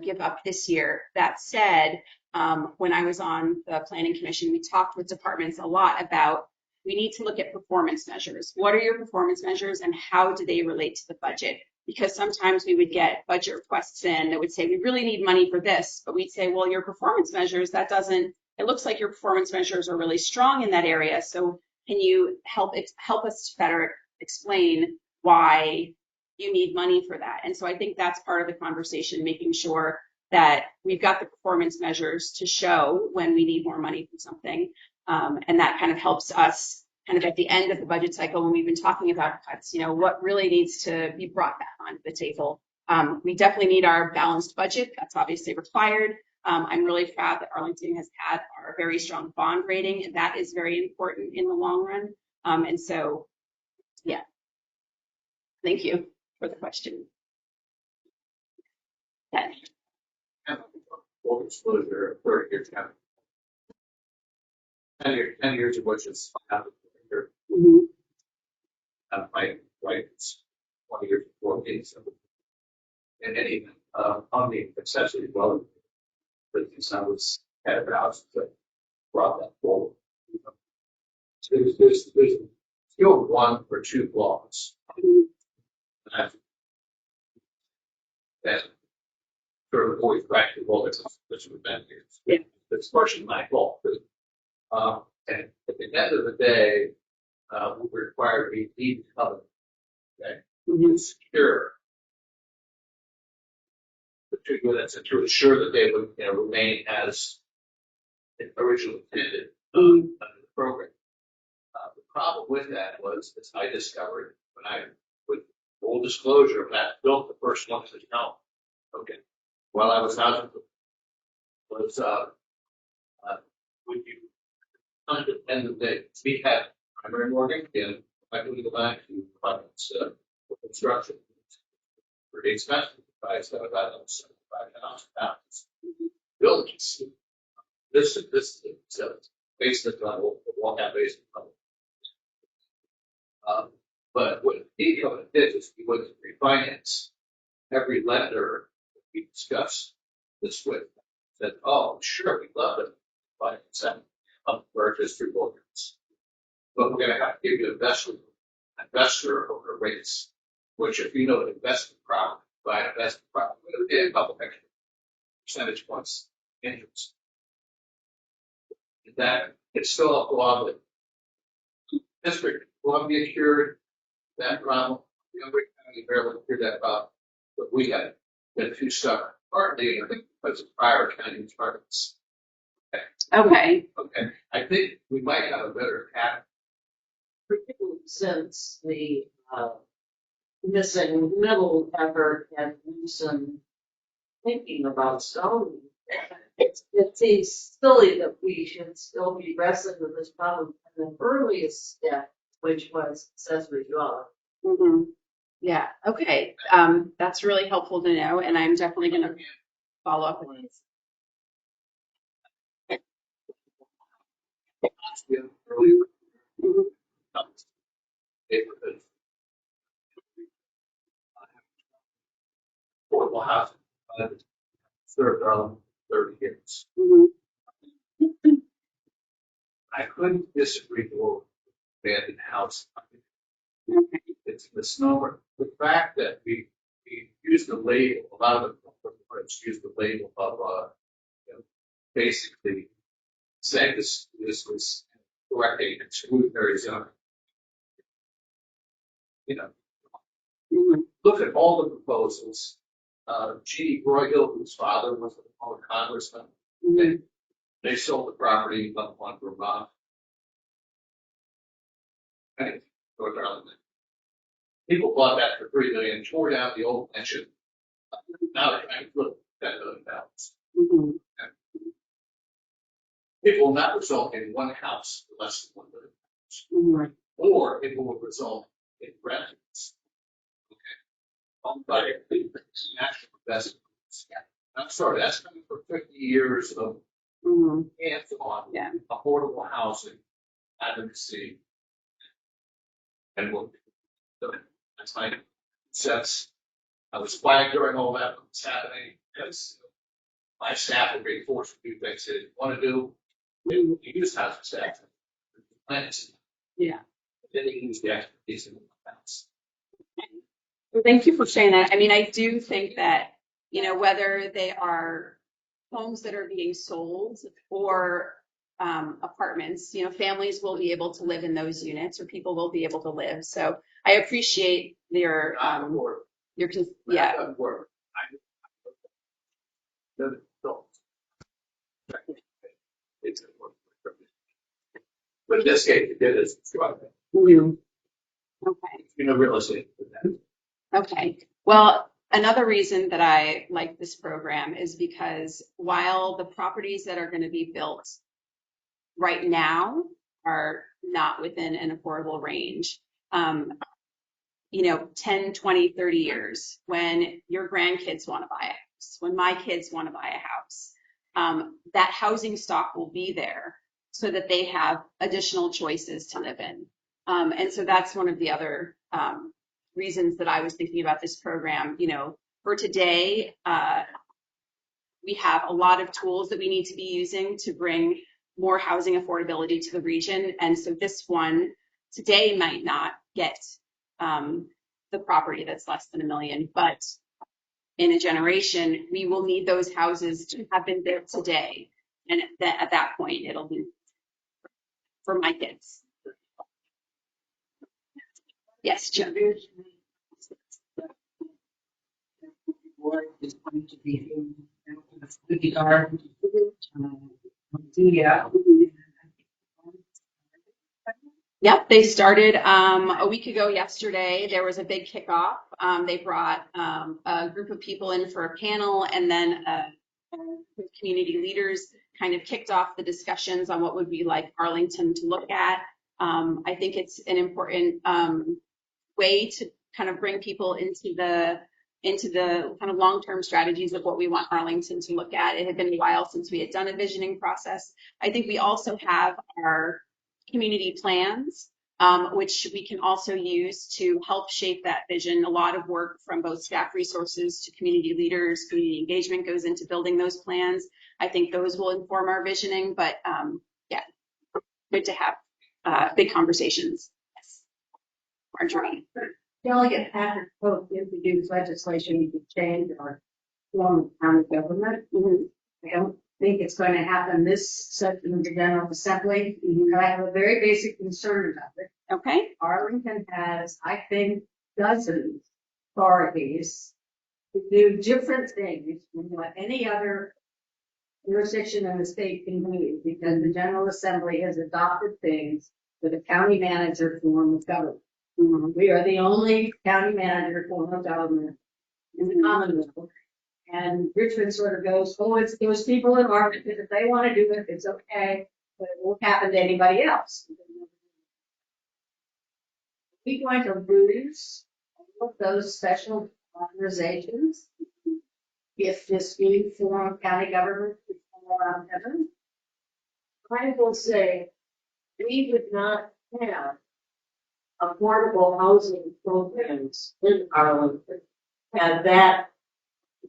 give up this year. That said, when I was on the Planning Commission, we talked with departments a lot about we need to look at performance measures. What are your performance measures and how do they relate to the budget? Because sometimes we would get budget requests in that would say, we really need money for this, but we'd say, well, your performance measures, it looks like your performance measures are really strong in that area. So can you help us better explain why you need money for that? And so I think that's part of the conversation, making sure that we've got the performance measures to show when we need more money for something. And that kind of helps us kind of at the end of the budget cycle when we've been talking about cuts, what really needs to be brought back onto the table. We definitely need our balanced budget. That's obviously required. I'm really proud that Arlington has had our very strong bond rating, and that is very important in the long run. And so, yeah. Thank you for the question. Okay. Full disclosure, 30-year term. 10 years of which is 5 years. My wife is 20 years before me, so in any event, on the exceptionally well, but I was at a house that brought that forward. So there's still 1 or 2 flaws. That sort of always back to the role that's been here. Yeah. It's partially my fault. And at the end of the day, we require a deed covenant, okay, to secure the 2 units and to ensure that they would remain as originally intended under the program. The problem with that was, as I discovered when I, with full disclosure, when I built the first one to town, okay, while I was out, was when you at the end of the day, we had primary mortgage, and I can go back to finance construction. Pretty expensive, right? So about $75,000. Buildings. This is basement level, walkout basement level. But what the covenant did is we went to refinance. Every lender we discussed this with said, "Oh, sure, we love it, 5% of purchase through mortgages, but we're going to have to give you investor over rates, which if you know an investment property, buy an investment property, we're going to pay a couple extra percentage points interest." That it's still a lot of district. Columbia cured that problem. Every county barely cured that problem, but we had been too stubborn. Partly, I think, because of prior county departments. Okay. Okay. I think we might have a better path. Particularly since the missing middle effort and some thinking about zoning. It seems silly that we should still be wrestling with this problem in the earliest step, which was accessory dwelling. Mhm. Yeah, okay. That's really helpful to know, and I'm definitely gonna follow up with this. Earlier, Mhm. neighborhood. Affordable housing, served 30 years. Mhm. I couldn't disagree more with abandoned house. Okay. It's a misnomer. The fact that we use the label, a lot of the parents use the label of, you know, basically saying this was correcting exclusionary zoning. You know, Mhm. look at all the proposals. G. Roy Hill, whose father was a former congressman, Mhm. they sold the property up on Vermont. Right, North Arlington. People bought that for $3 million, tore down the old mansion. Now they're trying to flip $10 million. Mhm. It will not result in one house for less than $1 million, Mhm. or it will result in rentals. Owned by national investments. I'm sorry, that's coming for 50 years of Mhm. hands-on Yeah. affordable housing advocacy, and what so that's my sense. I was flagged during all that was happening because my staff were being forced to do things they didn't want to do. They used housing staff. Plans. Yeah. Then they use the expertise in the house. Well, thank you for sharing that. I mean, I do think that, whether they are homes that are being sold or apartments, families will be able to live in those units, or people will be able to live. So I appreciate your, yeah. But in this case, it is struggling. Mhm. Okay. Real estate. Okay. Well, another reason that I like this program is because while the properties that are going to be built right now are not within an affordable range, 10, 20, 30 years, when your grandkids want to buy a house, when my kids want to buy a house, that housing stock will be there so that they have additional choices to live in. And so that's one of the other reasons that I was thinking about this program. For today, we have a lot of tools that we need to be using to bring more housing affordability to the region. And so this one today might not get the property that's less than $1 million, but in a generation, we will need those houses to have been built today. And at that point, it'll be for my kids. Yes, Jim. Board is going to be doing the garden. Yeah. Yep, they started a week ago yesterday. There was a big kickoff. They brought a group of people in for a panel, and then community leaders kind of kicked off the discussions on what would be like Arlington to look at. I think it's an important way to kind of bring people into the kind of long-term strategies of what we want Arlington to look at. It had been a while since we had done a visioning process. I think we also have our community plans, which we can also use to help shape that vision. A lot of work from both staff resources to community leaders, community engagement goes into building those plans. I think those will inform our visioning, but yeah, good to have big conversations. Yes. Marjorie. Delegate Patrick Pope introduced legislation to change our form of county government. Mhm. I don't think it's going to happen this session of the General Assembly. I have a very basic concern about it. Okay. Arlington has, I think, dozens of authorities to do different things from what any other jurisdiction in the state can do, because the General Assembly has adopted things for the county manager form of government. We are the only county manager form of government in the Commonwealth. And Richmond sort of goes, oh, it's those people in Arlington, if they want to do it, it's okay, but it won't happen to anybody else. We're going to lose all of those special authorizations if this new form of county government is all around heaven. I will say, we would not have affordable housing programs in Arlington had that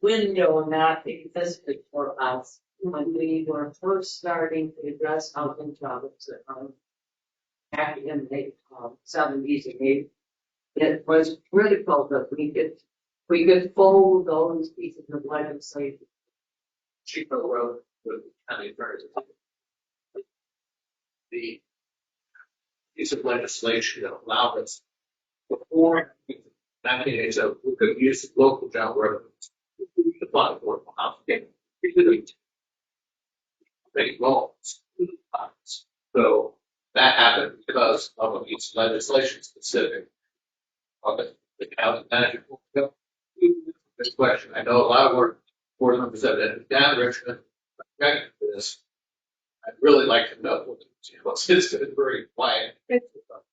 window not existed for us when we were first starting to address housing problems back in the 70s and 80s. It was critical that we could fold those pieces of legislation. Cheaper road with county attorney. The piece of legislation that allowed us before 1980, so we could use local general revenues to fund affordable housing. We could make laws. So that happened because of a piece of legislation specific on the county management. This question, I know a lot of our board members have been down Richmond, objecting to this. I'd really like to know what it's been very quiet.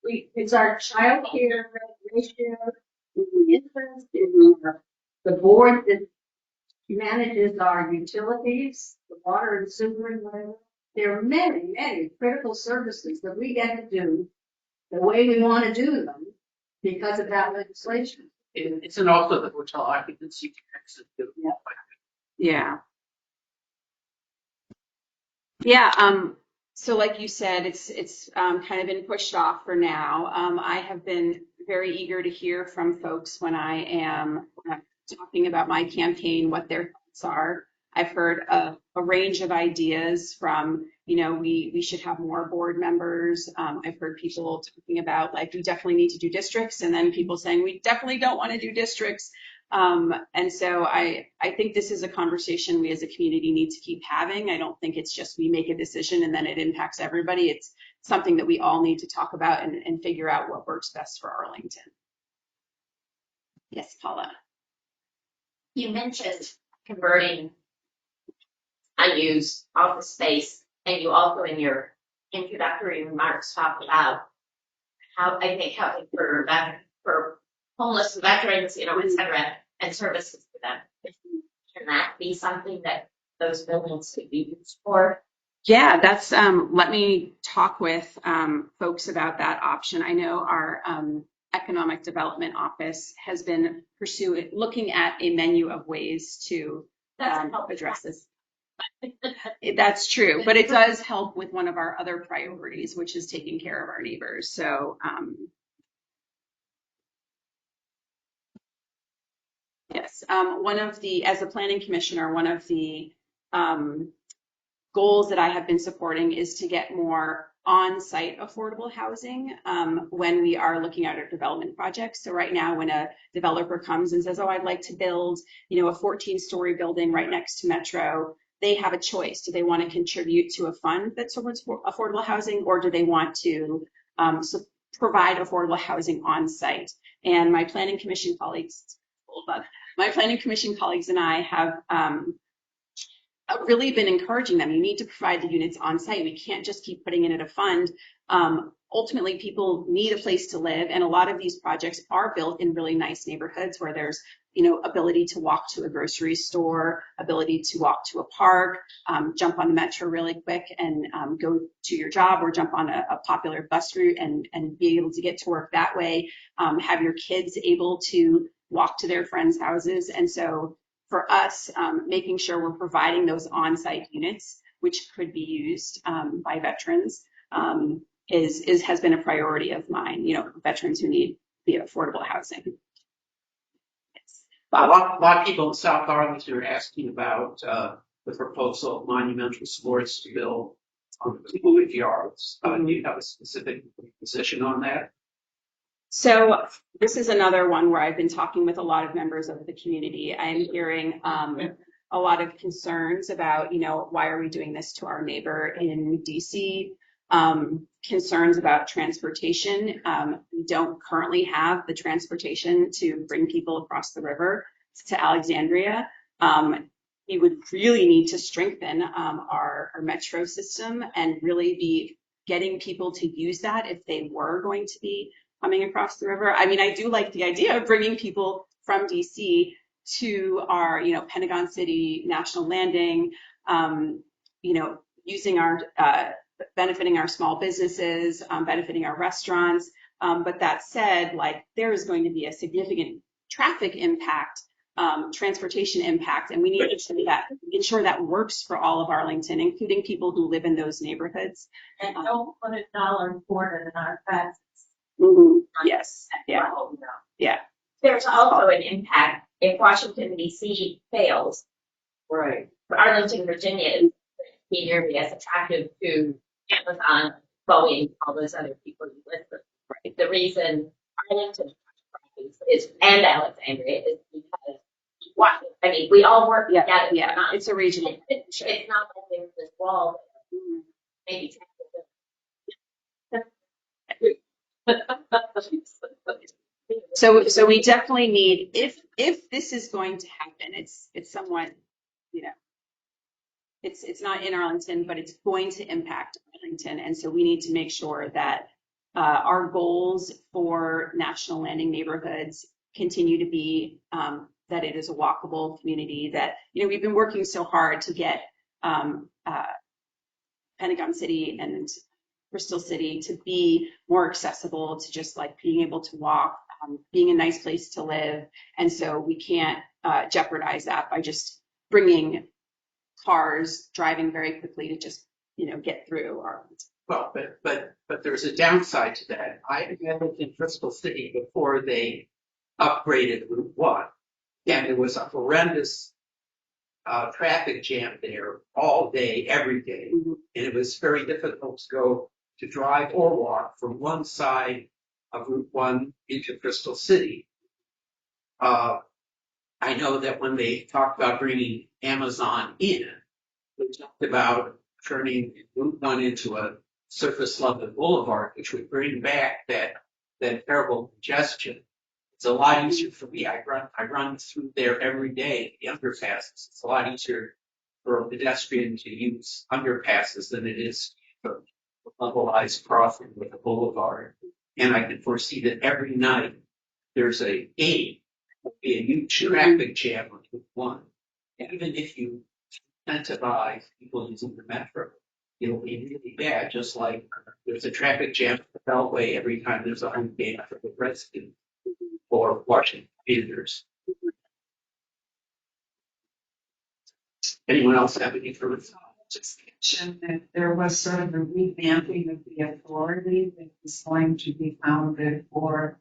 It's our child care ratio, interest in the board that manages our utilities, the water and sewer and whatever. There are many, many critical services that we get to do the way we want to do them because of that legislation. It's an also the hotel occupancy tax. Yeah. Yeah. So like you said, it's kind of been pushed off for now. I have been very eager to hear from folks when I am talking about my campaign, what their thoughts are. I've heard a range of ideas from, we should have more board members. I've heard people talking about like, we definitely need to do districts, and then people saying we definitely don't want to do districts. And so I think this is a conversation we as a community need to keep having. I don't think it's just we make a decision and then it impacts everybody. It's something that we all need to talk about and figure out what works best for Arlington. Yes, Paula. You mentioned converting unused office space, and you also in your introductory remarks talked about housing for homeless veterans, et cetera, and services to them. Can that be something that those buildings could be used for? Yeah, that's let me talk with folks about that option. I know our economic development office has been looking at a menu of ways to address this. That's true, but it does help with one of our other priorities, which is taking care of our neighbors. So yes, as a planning commissioner, one of the goals that I have been supporting is to get more on-site affordable housing when we are looking at our development projects. So right now, when a developer comes and says, oh, I'd like to build, a 14-story building right next to Metro, they have a choice. Do they want to contribute to a fund that supports affordable housing, or do they want to provide affordable housing on-site? And my planning commission colleagues and I have really been encouraging them. You need to provide the units on site. We can't just keep putting it in a fund. Ultimately, people need a place to live, and a lot of these projects are built in really nice neighborhoods where there's, ability to walk to a grocery store, ability to walk to a park, jump on the metro really quick and go to your job, or jump on a popular bus route and be able to get to work that way. Have your kids able to walk to their friends' houses. And so for us, making sure we're providing those on-site units, which could be used by veterans, has been a priority of mine. Veterans who need the affordable housing. Yes. A lot of people in South Arlington are asking about the proposal of monumental sports to build on 2 movie yards. Do you have a specific position on that? So this is another one where I've been talking with a lot of members of the community. I'm hearing a lot of concerns about, why are we doing this to our neighbor in DC? Concerns about transportation. We don't currently have the transportation to bring people across the river to Alexandria. we would really need to strengthen our metro system and really be getting people to use that if they were going to be coming across the river. I mean, I do like the idea of bringing people from DC to our, Pentagon City National Landing, using our, benefiting our small businesses, benefiting our restaurants. But that said, like, there is going to be a significant traffic impact, transportation impact, and we need to ensure that works for all of Arlington, including people who live in those neighborhoods. And don't put $1 quarter in our taxes. Yes, yeah, yeah. There's also an impact if Washington DC fails. Right. Arlington, Virginia is be nearly as attractive to Amazon, Boeing, all those other people you listed. Right. The reason Arlington is and Alexandria is because we all work together. Yeah, it's a regional. It's not like there's this wall. Maybe. So we definitely need, if this is going to happen, it's somewhat, it's not in Arlington, but it's going to impact Arlington. And so we need to make sure that our goals for National Landing neighborhoods continue to be that it is a walkable community, that, we've been working so hard to get Pentagon City and Bristol City to be more accessible, to just like being able to walk, being a nice place to live. And so we can't jeopardize that by just bringing cars driving very quickly to just, get through Arlington. Well, but there's a downside to that. I lived in Bristol City before they upgraded Route 1, and there was a horrendous traffic jam there all day, every day. And it was very difficult to drive or walk from one side of Route 1 into Bristol City. I know that when they talked about bringing Amazon in, they talked about turning Route 1 into a surface level boulevard, which would bring back that terrible congestion. It's a lot easier for me. I run through there every day, the underpasses. It's a lot easier for a pedestrian to use underpasses than it is for levelized crossing with a boulevard. And I can foresee that every night there's will be a huge traffic jam on Route 1. Even if you incentivize people using the metro, it'll be really bad, just like there's a traffic jam at the Beltway every time there's a home game for the Redskins or Washington visitors. Anyone else have any further thoughts? Just mention that there was sort of a revamping of the authority that was going to be founded for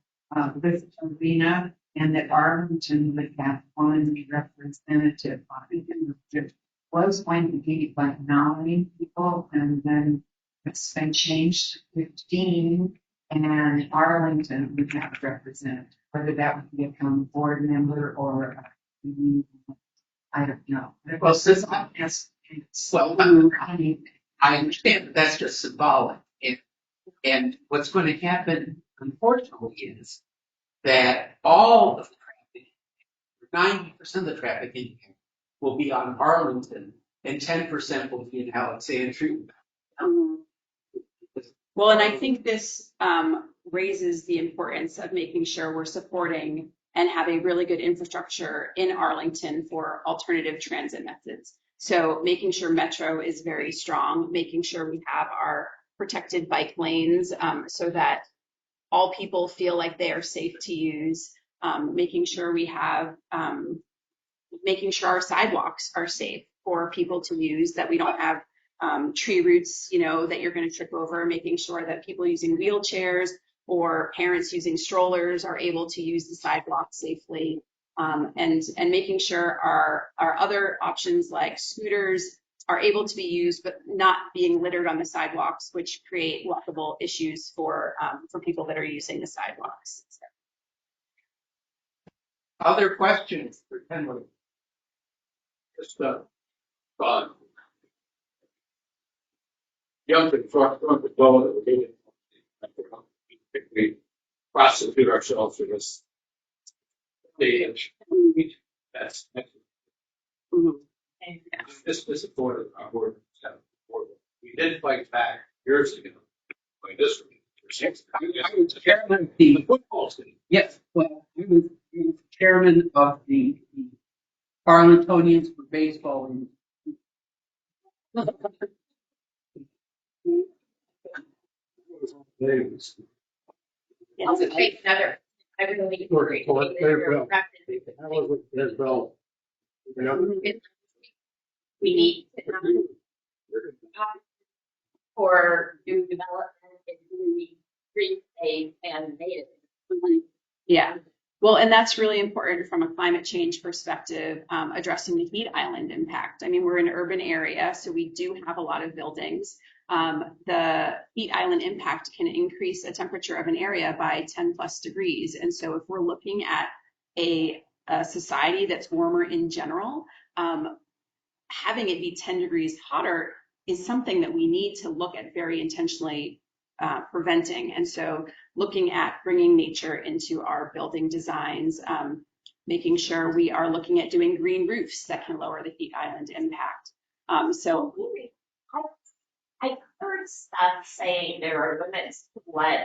this arena, and that Arlington would have one representative. It was going to be like 9 people, and then it's been changed to 15, and Arlington would have a representative, whether that would be a county board member or I don't know. Well, I understand that that's just symbolic. And what's going to happen, unfortunately, is that all of the traffic, 90% of the traffic will be on Arlington, and 10% will be in Alexandria. Well, and I think this raises the importance of making sure we're supporting and have a really good infrastructure in Arlington for alternative transit methods. So making sure Metro is very strong, making sure we have our protected bike lanes so that all people feel like they are safe to use, making sure we have, making sure our sidewalks are safe for people to use, that we don't have tree roots, that you're going to trip over, making sure that people using wheelchairs or parents using strollers are able to use the sidewalk safely, and making sure our other options like scooters are able to be used, but not being littered on the sidewalks, which create walkable issues for people that are using the sidewalks. So. Other questions for Tenley? Just young people we prostitute ourselves for this stage. That's This is supported our board. We did fight back years ago. Like this. I was chairman of the Football team. yes, well, I was chairman of the Arlingtonians for baseball. Davis. I'll take another. I really agree. Or I mean, they're practicing. How was it, there's Bell? The other- We need to for new development and really green space and native. Yeah. Well, and that's really important from a climate change perspective, addressing the heat island impact. I mean, we're an urban area, so we do have a lot of buildings. The heat island impact can increase the temperature of an area by 10 plus degrees. And so if we're looking at a society that's warmer in general, having it be 10 degrees hotter is something that we need to look at very intentionally preventing. And so looking at bringing nature into our building designs, making sure we are looking at doing green roofs that can lower the heat island impact. So I've heard stuff saying there are limits to what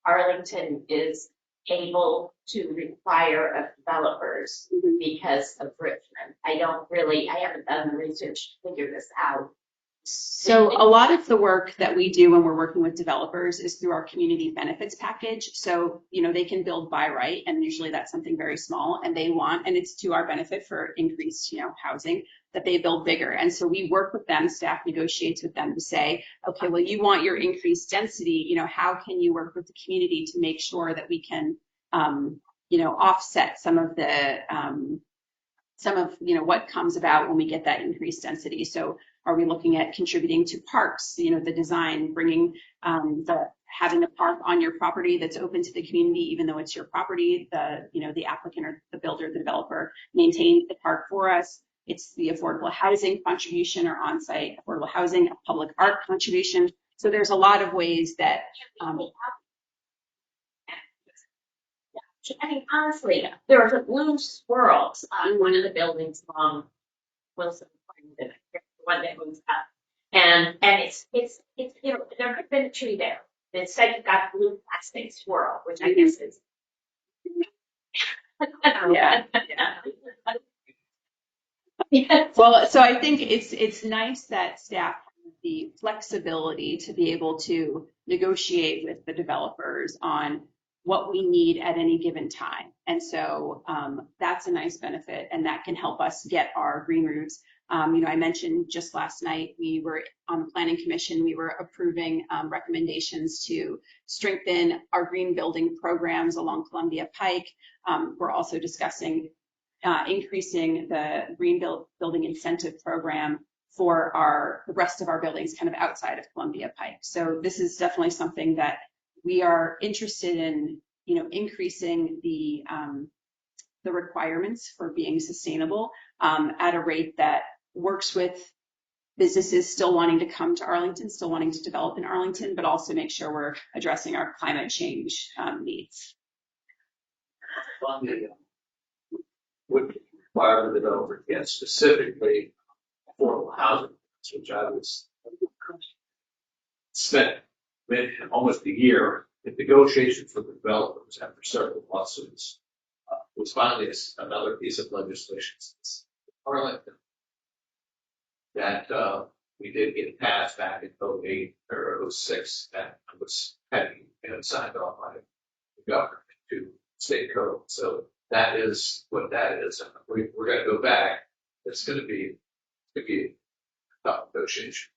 Arlington is able to require of developers because of Richmond. I haven't done the research to figure this out. So a lot of the work that we do when we're working with developers is through our community benefits package. So, they can build by right, and usually that's something very small, and and it's to our benefit for increased, housing, that they build bigger. And so we work with them, staff negotiates with them to say, okay, well, you want your increased density, how can you work with the community to make sure that we can, offset some of what comes about when we get that increased density. So are we looking at contributing to parks, the design, bringing having a park on your property that's open to the community, even though it's your property, the applicant or the builder, the developer maintains the park for us. It's the affordable housing contribution or on-site affordable housing, a public art contribution. So there's a lot of ways that I mean, honestly, there are blue squirrels on one of the buildings along Wilson, the one that moves up. And it's there could have been a tree there that said you got blue plastic squirrel, which I guess is. Yeah. Yeah. Well, so I think it's nice that staff have the flexibility to be able to negotiate with the developers on what we need at any given time. And so that's a nice benefit, and that can help us get our green roofs. I mentioned just last night, we were on the Planning Commission, we were approving recommendations to strengthen our green building programs along Columbia Pike. We're also discussing increasing the green building incentive program for the rest of our buildings kind of outside of Columbia Pike. So this is definitely something that we are interested in, increasing the requirements for being sustainable at a rate that works with businesses still wanting to come to Arlington, still wanting to develop in Arlington, but also make sure we're addressing our climate change needs. Columbia would require the developer to get specifically affordable housing, which I was spent almost a year in negotiations with the developers after several lawsuits. Was finally another piece of legislation since Arlington that we did get passed back in 08 or 06 that was heavy and signed off by the government to state code. So that is what that is. And we're going to go back. It's going to be a tough negotiation.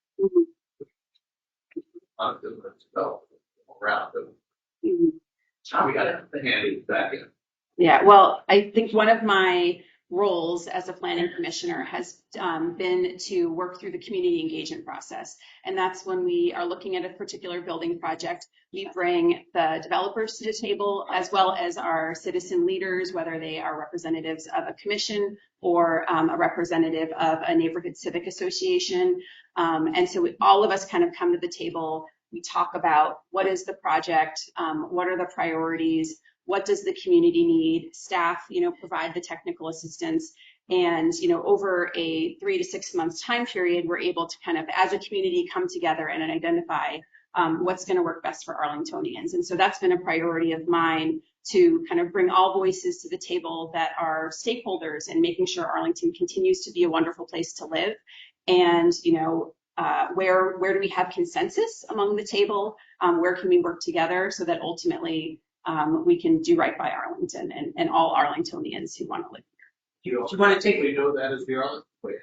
On the development around them. So we got the handy back in. Yeah, well, I think one of my roles as a planning commissioner has been to work through the community engagement process. And that's when we are looking at a particular building project, we bring the developers to the table as well as our citizen leaders, whether they are representatives of a commission or a representative of a neighborhood civic association. And so all of us kind of come to the table. We talk about what is the project, what are the priorities, what does the community need? Staff, provide the technical assistance, And, over a 3 to 6 months time period, we're able to kind of, as a community, come together and identify what's going to work best for Arlingtonians. And so that's been a priority of mine, to kind of bring all voices to the table that are stakeholders, and making sure Arlington continues to be a wonderful place to live. And, where do we have consensus among the table? Where can we work together so that ultimately we can do right by Arlington and all Arlingtonians who want to live Do you Do you want to take? we know that as the Arlington way?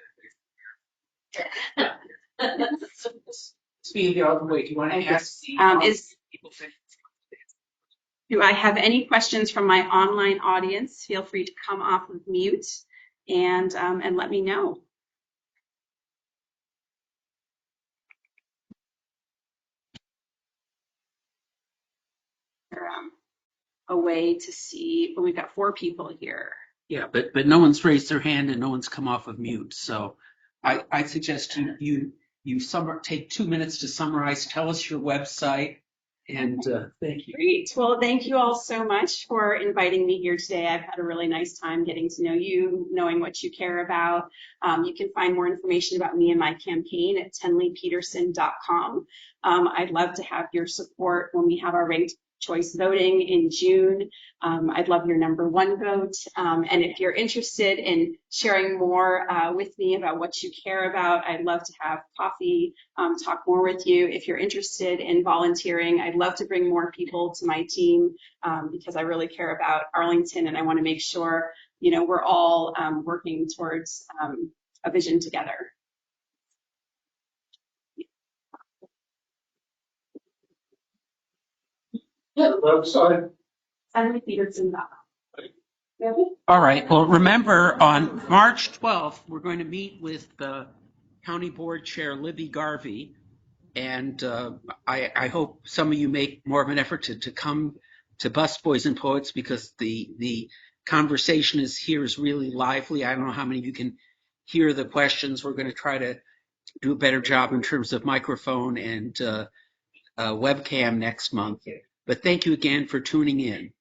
Speaking of the other way, do you want to ask the people? Do I have any questions from my online audience? Feel free to come off of mute and let me know. A way to see, well, we've got 4 people here. Yeah, but no one's raised their hand and no one's come off of mute. So I suggest you take 2 minutes to summarize. Tell us your website, and thank you. Great. Well, thank you all so much for inviting me here today. I've had a really nice time getting to know you, knowing what you care about. You can find more information about me and my campaign at tenleypeterson.com. I'd love to have your support when we have our ranked choice voting in June. I'd love your #1 vote. And if you're interested in sharing more with me about what you care about, I'd love to have coffee, talk more with you. If you're interested in volunteering, I'd love to bring more people to my team because I really care about Arlington, and I want to make sure, we're all working towards a vision together. Website. TenleyPeterson.com. All right. Well, remember, on March 12th, we're going to meet with the County Board Chair, Libby Garvey. And I hope some of you make more of an effort to come to Busboys and Poets, because the conversation here is really lively. I don't know how many of you can hear the questions. We're going to try to do a better job in terms of microphone and webcam next month. But thank you again for tuning in.